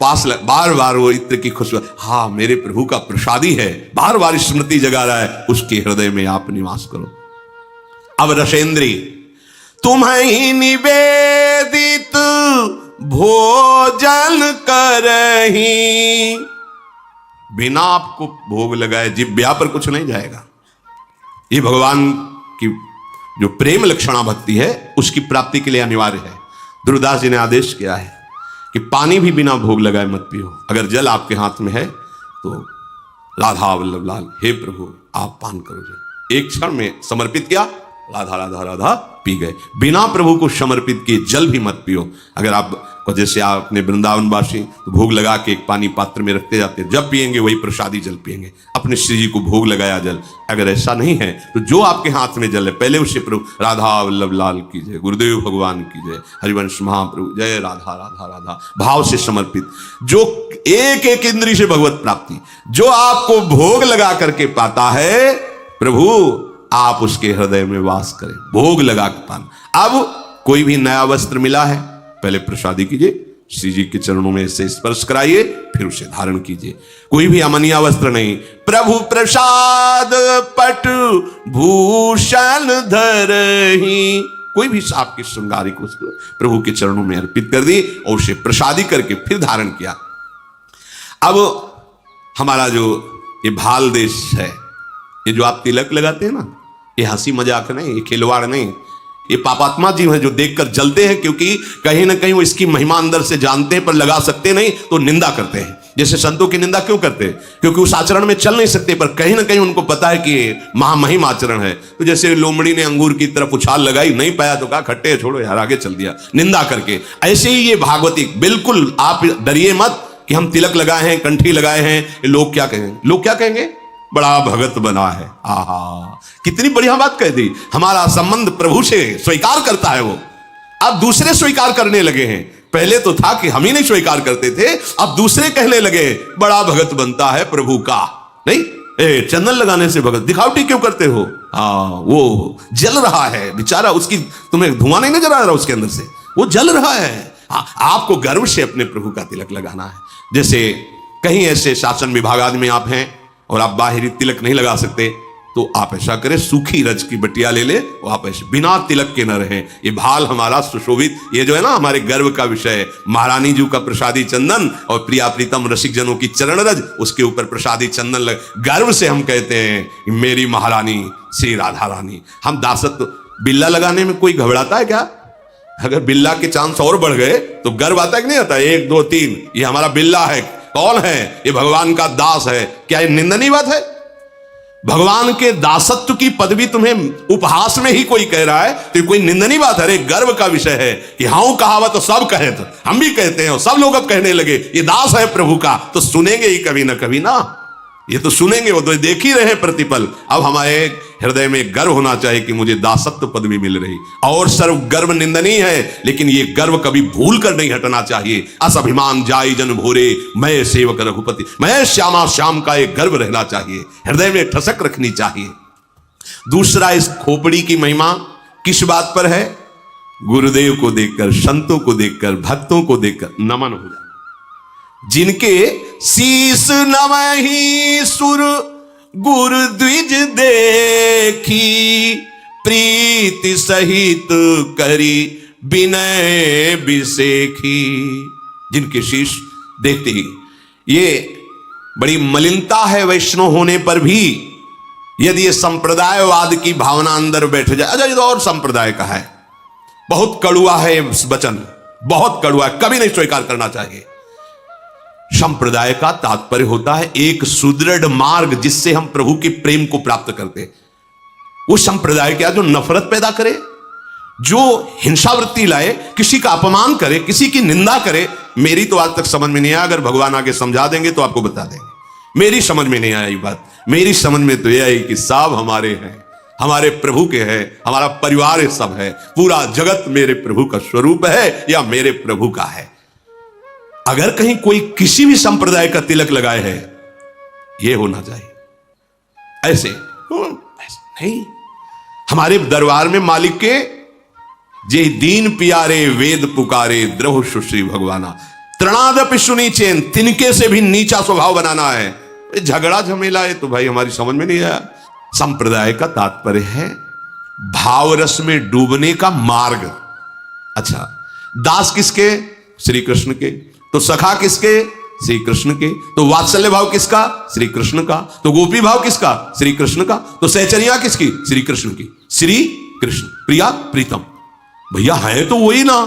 पास बार बार वो इत्र की खुशबू, हाँ मेरे प्रभु का प्रसादी है, बार बार स्मृति जगा रहा है, उसके हृदय में आप निवास करो। अब रसेंद्री, तुम्हें निवेदित भोजन करही, बिना आपको भोग लगाए जिब्या पर कुछ नहीं जाएगा। ये भगवान की जो प्रेम लक्षणा भक्ति है उसकी प्राप्ति के लिए अनिवार्य है। ध्रुवदास जी ने आदेश किया है कि पानी भी बिना भोग लगाए मत पियो। अगर जल आपके हाथ में है तो राधा वल्लभ लाल, हे प्रभु आप पान करो जल। एक क्षण में समर्पित किया, राधा राधा राधा पी गए। बिना प्रभु को समर्पित किए जल भी मत पियो। अगर आप जैसे आपने वृंदावनवासी तो भोग लगा के एक पानी पात्र में रखते जाते, जब पिएंगे वही प्रसादी जल पिएंगे, अपने श्री जी को भोग लगाया जल। अगर ऐसा नहीं है तो जो आपके हाथ में जल है पहले उसे प्रभु राधा वल्लभ लाल की जय, गुरुदेव भगवान की जय, हरिवंश महाप्रभु जय, राधा राधा राधा भाव से समर्पित। जो एक एक इंद्रिय से भगवत प्राप्ति जो आपको भोग लगा करके पाता है, प्रभु आप उसके हृदय में वास करें, भोग लगा के पान। अब कोई भी नया वस्त्र मिला है, पहले प्रसादी कीजिए, श्री जी के चरणों में से स्पर्श कराइए, फिर उसे धारण कीजिए। कोई भी अमनिया वस्त्र नहीं, प्रभु प्रसाद पट भूषण धरही, कोई भी आपकी श्रृंगारिक वस्तु प्रभु के चरणों में अर्पित कर दी और उसे प्रसादी करके फिर धारण किया। अब हमारा जो ये भाल देश है, ये जो आप तिलक लगाते हैं ना, ये हंसी मजाक नहीं, ये खिलवाड़ नहीं, ये पापात्मा जीव है जो देखकर जलते हैं, क्योंकि कहीं ना कहीं वो इसकी महिमा अंदर से जानते हैं पर लगा सकते नहीं तो निंदा करते हैं। जैसे संतों की निंदा क्यों करते हैं? क्योंकि उस आचरण में चल नहीं सकते, पर कहीं ना कहीं उनको पता है कि ये महामहिम आचरण है। तो जैसे लोमड़ी ने अंगूर की तरफ उछाल लगाई, नहीं पाया तो कहा खट्टे छोड़ो यार, आगे चल दिया निंदा करके। ऐसे ही ये भागवती, बिल्कुल आप डरिए मत कि हम तिलक लगाए हैं, कंठी लगाए हैं, लोग क्या कहेंगे? लोग क्या कहेंगे? बड़ा भगत बना है। आहा, कितनी बढ़िया बात कह दी। हमारा संबंध प्रभु से स्वीकार करता है वो, अब दूसरे स्वीकार करने लगे हैं। पहले तो था कि हम ही नहीं स्वीकार करते थे, अब दूसरे कहने लगे बड़ा भगत बनता है प्रभु का। नहीं, चंदन लगाने से भगत, दिखावटी क्यों करते हो? वो जल रहा है बेचारा, उसकी तुम्हें धुआं नहीं नजर आ रहा उसके अंदर से, वो जल रहा है। आपको गर्व से अपने प्रभु का तिलक लगाना है। जैसे कहीं ऐसे शासन विभाग आदमी आप हैं और आप बाहरी तिलक नहीं लगा सकते, तो आप ऐसा करें, सूखी रज की बटिया ले ले, और आप ऐसे बिना तिलक के न रहें। ये भाल हमारा सुशोभित, ये जो है ना हमारे गर्व का विषय है। महारानी जी का प्रसादी चंदन और प्रिया प्रीतम रसिक जनों की चरण रज, उसके ऊपर प्रसादी चंदन लग, गर्व से हम कहते हैं मेरी महारानी श्री राधा रानी। हम दासत्व, बिल्ला लगाने में कोई घबराता है क्या? अगर बिल्ला के चांस और बढ़ गए तो गर्व आता है कि नहीं आता? 1 2 3, ये हमारा बिल्ला है। कौन है? ये भगवान का दास है। क्या ये निंदनीय बात है? भगवान के दासत्व की पदवी तुम्हें उपहास में ही कोई कह रहा है तो ये कोई निंदनीय बात है? अरे गर्व का विषय है कि हाँ कहावत तो सब कहे, तो हम भी कहते हैं और सब लोग अब कहने लगे ये दास है प्रभु का, तो सुनेंगे ही कभी ना कभी ना, ये तो सुनेंगे, वो तो देख ही रहे प्रतिपल। अब हमारे हृदय में गर्व होना चाहिए कि मुझे दासत्व पदवी मिल रही। और सर्व गर्व निंदनीय है, लेकिन ये गर्व कभी भूल कर नहीं हटना चाहिए। अस अभिमान जाई जन भोरे, मैं सेवक रघुपति, मैं श्यामा श्याम का एक गर्व रहना चाहिए, हृदय में ठसक रखनी चाहिए। दूसरा, इस खोपड़ी की महिमा किस बात पर है? गुरुदेव को देखकर, संतों को देखकर, भक्तों को देखकर नमन हो जाए। जिनके शीस नवहि सुर गुरु द्विज देखी, प्रीति सहित करी विनय बिसेखी। जिनके शीश देखते ही, ये बड़ी मलिनता है वैष्णव होने पर भी, यदि ये संप्रदायवाद की भावना अंदर बैठ जाए। अच्छा, ये तो और संप्रदाय का है, बहुत कड़ुआ है वचन, बहुत कड़ुआ है, कभी नहीं स्वीकार करना चाहिए। संप्रदाय का तात्पर्य होता है एक सुदृढ़ मार्ग जिससे हम प्रभु के प्रेम को प्राप्त करते। वो संप्रदाय क्या जो नफरत पैदा करे, जो हिंसावृत्ति लाए, किसी का अपमान करे, किसी की निंदा करे। मेरी तो आज तक समझ में नहीं आया, अगर भगवान आगे समझा देंगे तो आपको बता देंगे। मेरी समझ में नहीं आया ये बात। मेरी समझ में तो यह आई कि सब हमारे हैं, हमारे प्रभु के हैं, हमारा परिवार सब है, पूरा जगत मेरे प्रभु का स्वरूप है या मेरे प्रभु का है। अगर कहीं कोई किसी भी संप्रदाय का तिलक लगाए है, यह होना चाहिए। ऐसे नहीं, हमारे दरबार में मालिक के जे दीन पियारे वेद पुकारे द्रव सुश्री भगवाना, तृणादपि सुनी चेन, तिनके से भी नीचा स्वभाव बनाना है। झगड़ा झमेला है तो भाई हमारी समझ में नहीं आया। संप्रदाय का तात्पर्य है भाव रस में डूबने का मार्ग। अच्छा, दास किसके? श्री कृष्ण के। तो सखा किसके? श्री कृष्ण के। तो वात्सल्य भाव किसका? श्री कृष्ण का। तो गोपी भाव किसका? श्री कृष्ण का। तो सहचर्या किसकी? श्री कृष्ण की। श्री कृष्ण प्रिया प्रीतम, भैया है तो वही ना।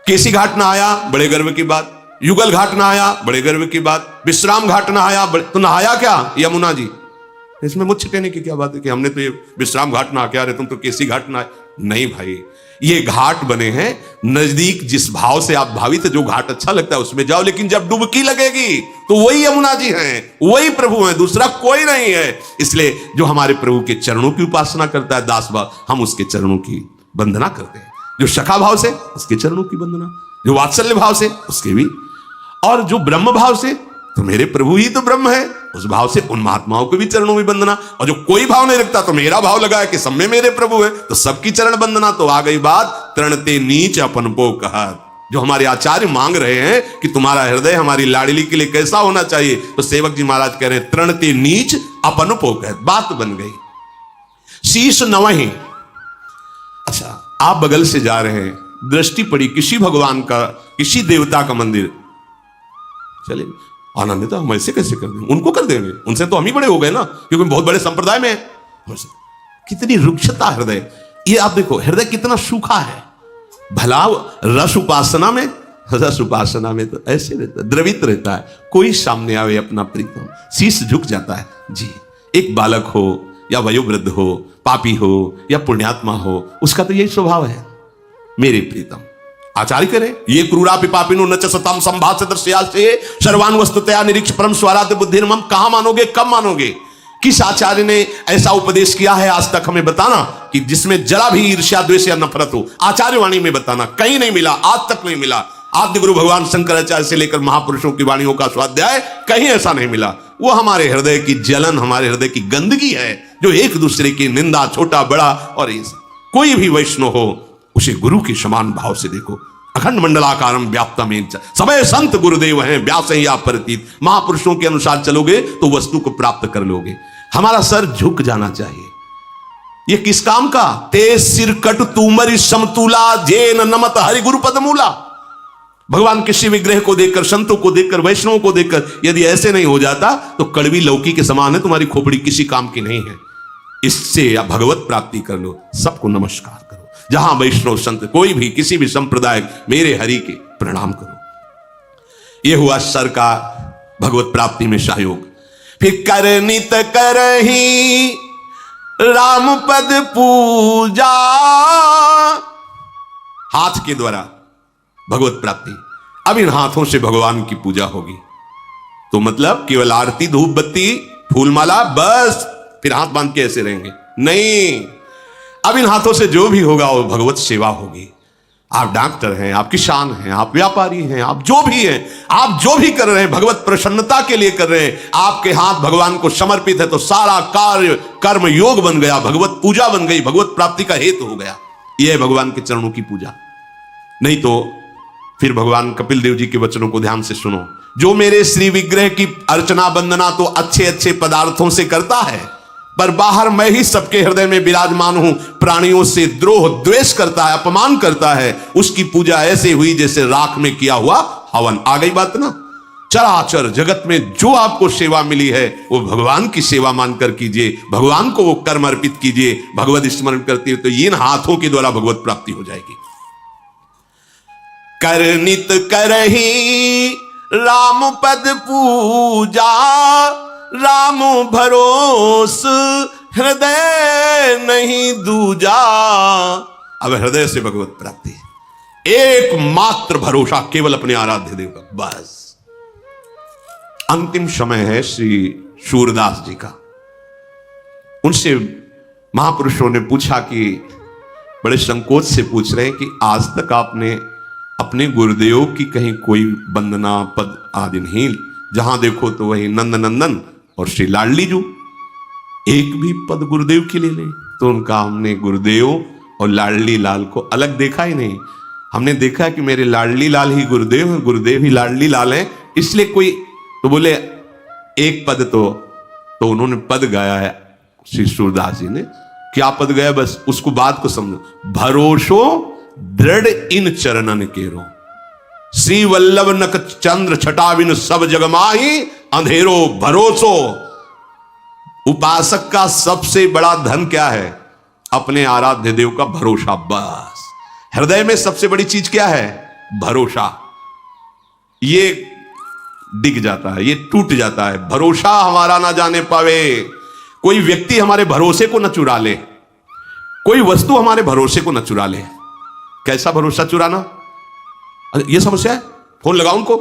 केसी घाट ना आया, बड़े गर्व की बात। युगल घाट ना आया, बड़े गर्व की बात। विश्राम घाट ना आया, तो नहाया क्या? यमुना जी। इसमें मुझ छिटने की क्या बात है कि हमने तो ये विश्राम घाट ना आके आ रहे, तुम तो केसी घाट ना आए। नहीं भाई, ये घाट बने हैं नजदीक, जिस भाव से आप भावित है, जो घाट अच्छा लगता है उसमें जाओ, लेकिन जब डुबकी लगेगी तो वही यमुना जी हैं, वही प्रभु हैं, दूसरा कोई नहीं है। इसलिए जो हमारे प्रभु के चरणों की उपासना करता है दास भाव, हम उसके चरणों की वंदना करते हैं। जो सखा भाव से, उसके चरणों की वंदना। जो वात्सल्य भाव से, उसके भी। और जो ब्रह्म भाव से, तो मेरे प्रभु ही तो ब्रह्म है, उस भाव से उन महात्माओं के भी चरणों में वंदना। और जो कोई भाव नहीं रखता, तो मेरा भाव लगा है कि सब में मेरे प्रभु है, तो सबकी चरण वंदना। तो आ गई बात तृणते नीच अपन को कहत। जो हमारे आचार्य मांग रहे हैं कि तुम्हारा हृदय हमारी लाडली के लिए कैसा होना चाहिए, तो सेवक जी महाराज कह रहे हैं तृणते नीच अपन को कहत। बात बन गई। शीश नवहि। अच्छा, आप बगल से जा रहे हैं, दृष्टि पड़ी किसी भगवान का, किसी देवता का मंदिर, चले आनंद, हम ऐसे कैसे कर देंगे? उनको कर देंगे, उनसे तो हम ही बड़े हो गए ना, क्योंकि बहुत बड़े संप्रदाय में हैं। कितनी रुक्षता हृदय। ये आप देखो हृदय कितना सूखा है। भला रस उपासना में, रस उपासना में तो ऐसे रहता है, द्रवित रहता है। कोई सामने आवे अपना प्रीतम, शीश झुक जाता है जी। एक बालक हो या वयोवृद्ध हो, पापी हो या पुण्यात्मा हो, उसका तो यही स्वभाव है, मेरे प्रीतम। आचार्य करे ये क्रूरा पिपापिनो न च सताम संभाषित दृश्यासे सर्वान वस्तुतया निरीक्ष परम स्वरात बुद्धिर्मम। कहां मानोगे, कब मानोगे? किस आचार्य ने ऐसा उपदेश किया है आज तक हमें बताना कि जिसमें जरा भी ईर्ष्या द्वेष या नफरत हो? आचार्य वाणी में बताना, कहीं नहीं मिला, आज तक नहीं मिला। आद्य गुरु भगवान शंकराचार्य से लेकर महापुरुषों की वाणियों का स्वाध्याय कहीं ऐसा नहीं मिला। वो हमारे हृदय की जलन, हमारे हृदय की गंदगी है, जो एक दूसरे की निंदा, छोटा बड़ा। और कोई भी वैष्णव हो, उसे गुरु के समान भाव से देखो। अखंड मंडलाकारम व्याप्तमेन च सबे संत गुरुदेव हैं व्यास या परतीत। महापुरुषों के अनुसार चलोगे तो वस्तु को प्राप्त कर लोगे। हमारा सर झुक जाना चाहिए। ये किस काम का? ते सिर कट तुमरी समतुला जेन नमत हरि गुरु पदमूला। भगवान किसी विग्रह को देखकर, संतों को देखकर, वैष्णवों को देखकर यदि ऐसे नहीं हो जाता तो कड़वी लौकी के समान है, तुम्हारी खोपड़ी किसी काम की नहीं है। इससे या भगवत प्राप्ति कर लो। सबको नमस्कार करो, जहां वैष्णव संत कोई भी किसी भी संप्रदाय, मेरे हरि के प्रणाम करो। यह हुआ सर का भगवत प्राप्ति में सहयोग। फिर करनित करही राम पद पूजा। हाथ के द्वारा भगवत प्राप्ति। अब इन हाथों से भगवान की पूजा होगी। तो मतलब केवल आरती, धूप बत्ती, फूलमाला, बस फिर हाथ बांध के ऐसे रहेंगे? नहीं। अब इन हाथों से जो भी होगा वो भगवत सेवा होगी। आप डॉक्टर हैं, आप किसान हैं, आप व्यापारी हैं, आप जो भी हैं, आप जो भी कर रहे हैं भगवत प्रसन्नता के लिए कर रहे हैं। आपके हाथ भगवान को समर्पित है तो सारा कार्य कर्म योग बन गया, भगवत पूजा बन गई, भगवत प्राप्ति का हेतु हो गया। यह है भगवान के चरणों की पूजा। नहीं तो फिर भगवान कपिल देव जी के वचनों को ध्यान से सुनो। जो मेरे श्री विग्रह की अर्चना वंदना तो अच्छे अच्छे पदार्थों से करता है, पर बाहर मैं ही सबके हृदय में विराजमान हूं, प्राणियों से द्रोह द्वेष करता है, अपमान करता है, उसकी पूजा ऐसे हुई जैसे राख में किया हुआ हवन। आ गई बात ना? चराचर जगत में जो आपको सेवा मिली है वो भगवान की सेवा मानकर कीजिए, भगवान को वो कर्म अर्पित कीजिए, भगवत स्मरण करते हुए, तो इन हाथों के द्वारा भगवत प्राप्ति हो जाएगी। करनित करही राम पद पूजा, राम भरोस हृदय नहीं दूजा। अब हृदय से भगवत प्राप्ति, एकमात्र भरोसा केवल अपने आराध्य देव का, बस। अंतिम समय है श्री सूरदास जी का। उनसे महापुरुषों ने पूछा कि बड़े संकोच से पूछ रहे हैं कि आज तक आपने अपने गुरुदेव की कहीं कोई वंदना पद आदि नहीं, जहां देखो तो वही नंद नंदन और श्री लाडली जू, एक भी पद गुरुदेव के लिए नहीं। तो उनका हमने गुरुदेव और लाडली लाल को अलग देखा ही नहीं। हमने देखा कि मेरे लाडली लाल ही गुरुदेव हैं, गुरुदेव ही लाडली लाल हैं, इसलिए कोई तो बोले एक पद तो उन्होंने पद गाया है श्री सूरदास जी ने। क्या पद गाया, बस उसको बात को समझो। भरोसो दृढ़ इन चरणन केरो, श्री वल्लभ नक चंद्र छटाविन सब जग माही अंधेरो भरोसो। उपासक का सबसे बड़ा धन क्या है? अपने आराध्य देव का भरोसा। बस हृदय में सबसे बड़ी चीज क्या है? भरोसा। ये डिग जाता है, ये टूट जाता है, भरोसा हमारा ना जाने पावे। कोई व्यक्ति हमारे भरोसे को न चुरा ले, कोई वस्तु हमारे भरोसे को न चुरा ले। कैसा भरोसा चुराना? ये समस्या है। फोन लगाओ उनको,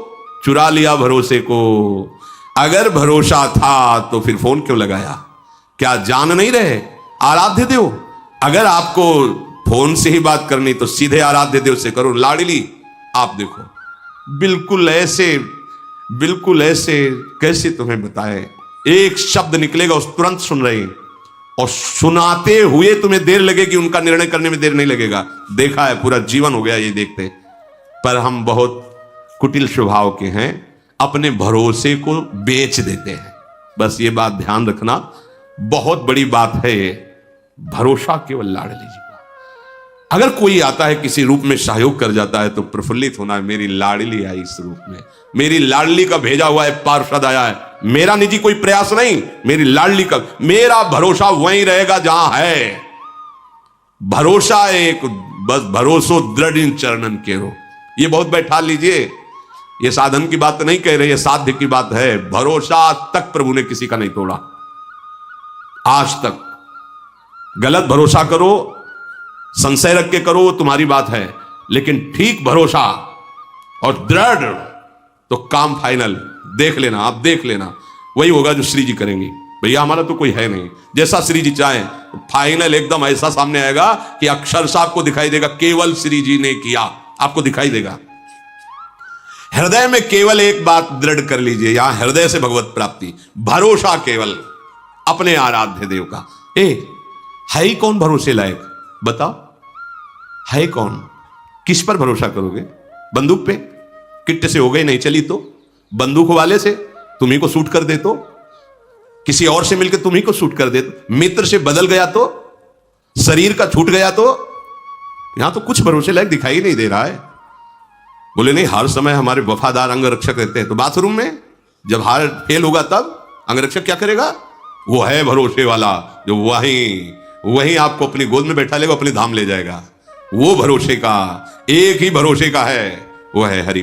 चुरा लिया भरोसे को। अगर भरोसा था तो फिर फोन क्यों लगाया? क्या जान नहीं रहे आराध्य देव? अगर आपको फोन से ही बात करनी तो सीधे आराध्य देव से करो। लाडली आप देखो, बिल्कुल ऐसे कैसे तुम्हें बताए, एक शब्द निकलेगा उस तुरंत सुन रहे हैं, और सुनाते हुए तुम्हें देर लगेगी, उनका निर्णय करने में देर नहीं लगेगा। देखा है, पूरा जीवन हो गया ये देखते। पर हम बहुत कुटिल स्वभाव के हैं, अपने भरोसे को बेच देते हैं। बस ये बात ध्यान रखना, बहुत बड़ी बात है ये। भरोसा केवल लाडली जी का। अगर कोई आता है किसी रूप में सहयोग कर जाता है तो प्रफुल्लित होना है, मेरी लाडली आई इस रूप में, मेरी लाडली का भेजा हुआ है पार्षद आया है। मेरा निजी कोई प्रयास नहीं, मेरी लाडली का। मेरा भरोसा वहीं रहेगा जहां है। भरोसा एक, बस भरोसो दृढ़ इन चरणन केरो। ये बहुत बैठा लीजिए, ये साधन की बात नहीं कह रहे, ये साध्य की बात है। भरोसा तक प्रभु ने किसी का नहीं तोड़ा आज तक। गलत भरोसा करो, संशय रख के करो, वो तुम्हारी बात है, लेकिन ठीक भरोसा और दृढ़ तो काम फाइनल। देख लेना, आप देख लेना, वही होगा जो श्री जी करेंगी। भैया हमारा तो कोई है नहीं, जैसा श्री जी चाहे फाइनल एकदम ऐसा सामने आएगा कि अक्षरशः आपको दिखाई देगा केवल श्री जी ने किया, आपको दिखाई देगा। हृदय में केवल एक बात दृढ़ कर लीजिए, यहां हृदय से भगवत प्राप्ति। भरोसा केवल अपने आराध्य देव का। है ही कौन भरोसे लायक? बताओ, है कौन? किस पर भरोसा करोगे? बंदूक पे? किट्टे से हो गई नहीं चली तो? बंदूक वाले से तुम्ही को शूट कर दे तो? किसी और से मिलकर तुम्ही को शूट कर दे तो? मित्र से बदल गया तो? शरीर का छूट गया तो? यहां तो कुछ भरोसे लायक दिखाई नहीं दे रहा है। बोले नहीं, हर समय हमारे वफादार अंगरक्षक रहते हैं, तो बाथरूम में जब हार फेल होगा तब अंगरक्षक क्या करेगा? वो है भरोसे वाला जो वहीं आपको अपनी गोद में बैठा लेगा, अपने धाम ले जाएगा। वो भरोसे का, एक ही भरोसे का है, वो है हरि,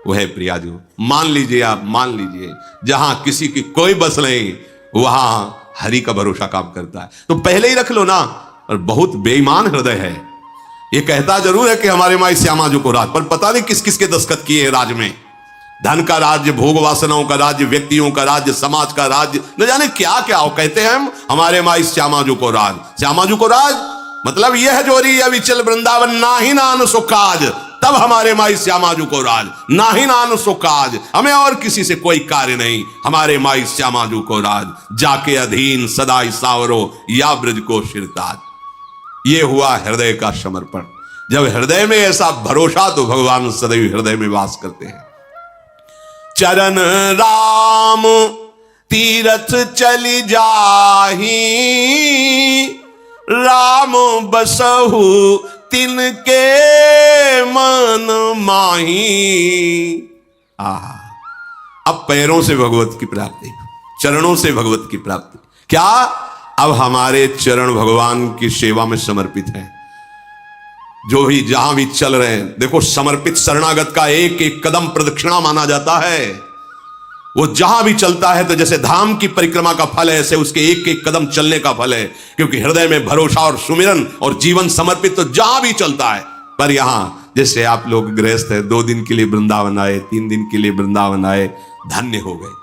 वो है प्रियाजू। मान लीजिए, आप मान लीजिए, जहां किसी की कोई बस नहीं वहां हरि का भरोसा काम करता है। तो पहले ही रख लो ना। और बहुत बेईमान हृदय है, ये कहता जरूर है कि हमारे माई श्यामा जी को राज, पर पता नहीं किस किस के दस्तखत किए हैं राज में। धन का राज्य, भोग वासनाओं का राज्य, व्यक्तियों का राज्य, समाज का राज्य, न जाने क्या क्या हो। कहते हैं हम हमारे माई श्यामा जी को राज, श्यामा जी को राज, मतलब यह है जोरी अविचल वृंदावन नाही नान सुकाज। तब हमारे माई श्यामा जी को राज, नाही नान सुकाज। हमें और किसी से कोई कार्य नहीं, हमारे माई श्यामा जी को राज। जाके अधीन सदाई सावरो या ब्रज को शिरताज। ये हुआ हृदय का समर्पण। जब हृदय में ऐसा भरोसा, तो भगवान सदैव हृदय में वास करते हैं। चरण राम तीरथ चली जाही, राम बसहु तिनके मन माही। अब पैरों से भगवत की प्राप्ति, चरणों से भगवत की प्राप्ति। क्या अब हमारे चरण भगवान की सेवा में समर्पित हैं। जो भी जहां भी चल रहे हैं, देखो समर्पित शरणागत का एक एक कदम प्रदक्षिणा माना जाता है। वो जहां भी चलता है तो जैसे धाम की परिक्रमा का फल है, ऐसे उसके एक एक कदम चलने का फल है, क्योंकि हृदय में भरोसा और सुमिरन और जीवन समर्पित तो जहां भी चलता है। पर यहां जैसे आप लोग गृहस्थ है, 2 दिन के लिए वृंदावन आए, 3 दिन के लिए वृंदावन आए, धन्य हो गए।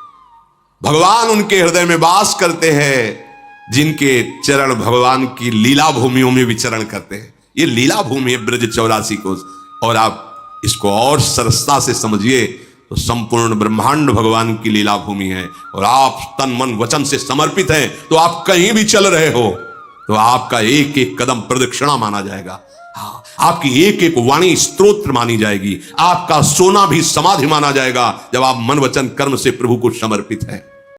भगवान उनके हृदय में वास करते हैं जिनके चरण भगवान की लीला भूमियों में विचरण करते हैं। ये लीला भूमि है ब्रज 84 कोस। और आप इसको और सरसता से समझिए तो संपूर्ण ब्रह्मांड भगवान की लीला भूमि है। और आप तन मन वचन से समर्पित हैं, तो आप कहीं भी चल रहे हो, तो आपका एक एक कदम प्रदक्षिणा माना जाएगा। हाँ, आपकी एक एक वाणी स्तोत्र मानी जाएगी। आपका सोना भी समाधि माना जाएगा जब आप मन वचन कर्म से प्रभु को समर्पित है।